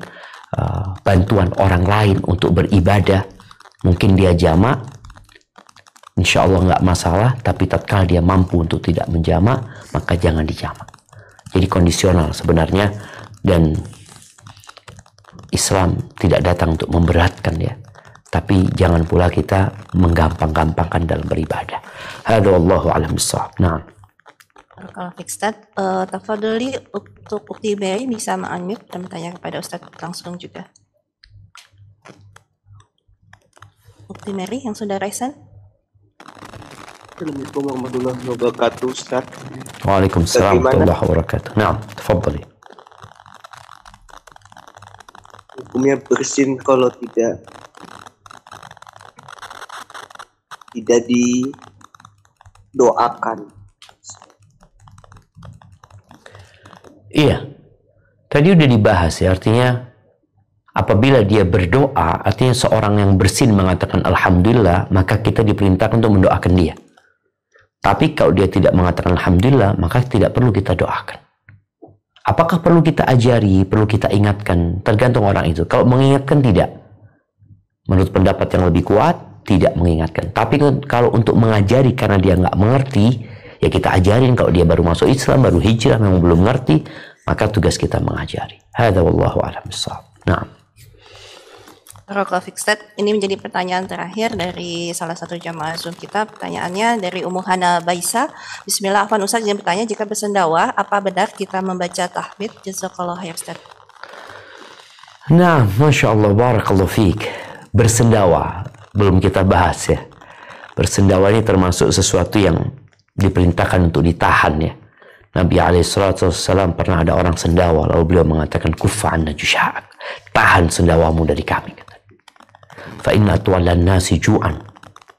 S1: bantuan orang lain untuk beribadah, mungkin dia jamak, insya Allah nggak masalah. Tapi tatkala dia mampu untuk tidak menjamak, maka jangan dijamak. Jadi kondisional sebenarnya. Dan Islam tidak datang untuk memberatkan ya, tapi jangan pula kita menggampang-gampangkan dalam beribadah. Hadza wallahu a'lam bissawab. Nah.
S12: Kalau Ustaz, tafadhali untuk Ukti Mary bisa unmute dan bertanya kepada Ustaz langsung juga. Ukti Mary yang sudah resen.
S14: Assalamualaikum warahmatullahi wabarakatuh Ustaz.
S1: Waalaikumsalam warahmatullahi wabarakatuh. Nah, tafadhali.
S14: Hukumnya bersin kalau tidak didoakan
S1: Iya. Tadi udah dibahas ya, artinya apabila dia berdoa, artinya seorang yang bersin mengatakan alhamdulillah, maka kita diperintahkan untuk mendoakan dia. Tapi kalau dia tidak mengatakan alhamdulillah, maka tidak perlu kita doakan. Apakah perlu kita ajari, perlu kita ingatkan? Tergantung orang itu. Kalau mengingatkan, tidak. Menurut pendapat yang lebih kuat, tidak mengingatkan. Tapi kalau untuk mengajari karena dia nggak mengerti, ya kita ajarin. Kalau dia baru masuk Islam, baru hijrah, memang belum ngerti, maka tugas kita mengajari. Hadza wallahu a'lam bishawab. Nah.
S12: Barakallahu fiik, Ustaz. Ini menjadi pertanyaan terakhir dari salah satu jamaah Zoom kita. Pertanyaannya dari Ummu Hana Baisa. Bismillah, afwan Ustaz, yang bertanya, jika bersendawa, apa benar kita membaca tahmid? Jazakallahu khair, Ustaz.
S1: Nah, Masya Allah, barakallahu fiik. Bersendawa, belum kita bahas ya. Bersendawa ini termasuk sesuatu yang diperintahkan untuk ditahan ya. Nabi SAW pernah ada orang sendawa, lalu beliau mengatakan, kufa'an najusha'ak. Tahan sendawamu dari kami. Fa inna tu'alan nasi ju'an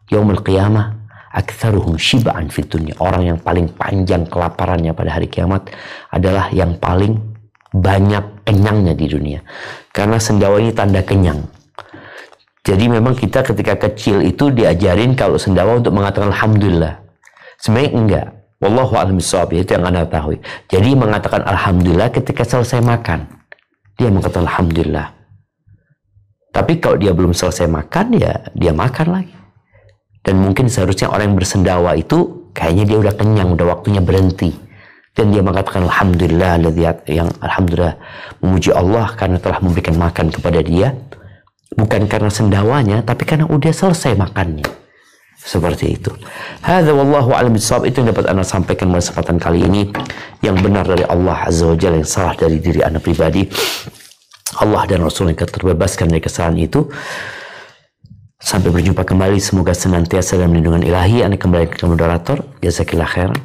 S1: yaumul qiyamah aktsaruhum shib'an fid dunya. Orang yang paling panjang kelaparannya pada hari kiamat adalah yang paling banyak kenyangnya di dunia. Karena sendawa ini tanda kenyang. Jadi memang kita ketika kecil itu diajarin kalau sendawa untuk mengatakan alhamdulillah. Sebenarnya enggak. Wallahu a'lam bishawab, itu yang Anda tahu. Jadi mengatakan alhamdulillah ketika selesai makan. Dia mengatakan alhamdulillah. Tapi kalau dia belum selesai makan, ya dia makan lagi. Dan mungkin seharusnya orang yang bersendawa itu kayaknya dia udah kenyang, udah waktunya berhenti. Dan dia mengatakan alhamdulillah, yang alhamdulillah memuji Allah karena telah memberikan makan kepada dia. Bukan karena sendawanya, tapi karena udah selesai makannya. Seperti itu. Hadza wallahu a'lam bishawab. Itu yang dapat Anda sampaikan pada kesempatan kali ini. Yang benar dari Allah Azza wa Jalla, yang salah dari diri Anda pribadi. Allah dan Rasul yang terbebaskan dari kesalahan itu. Sampai berjumpa kembali. Semoga senantiasa dalam lindungan ilahi. Anda kembali ke moderator. Jazakillah khairan.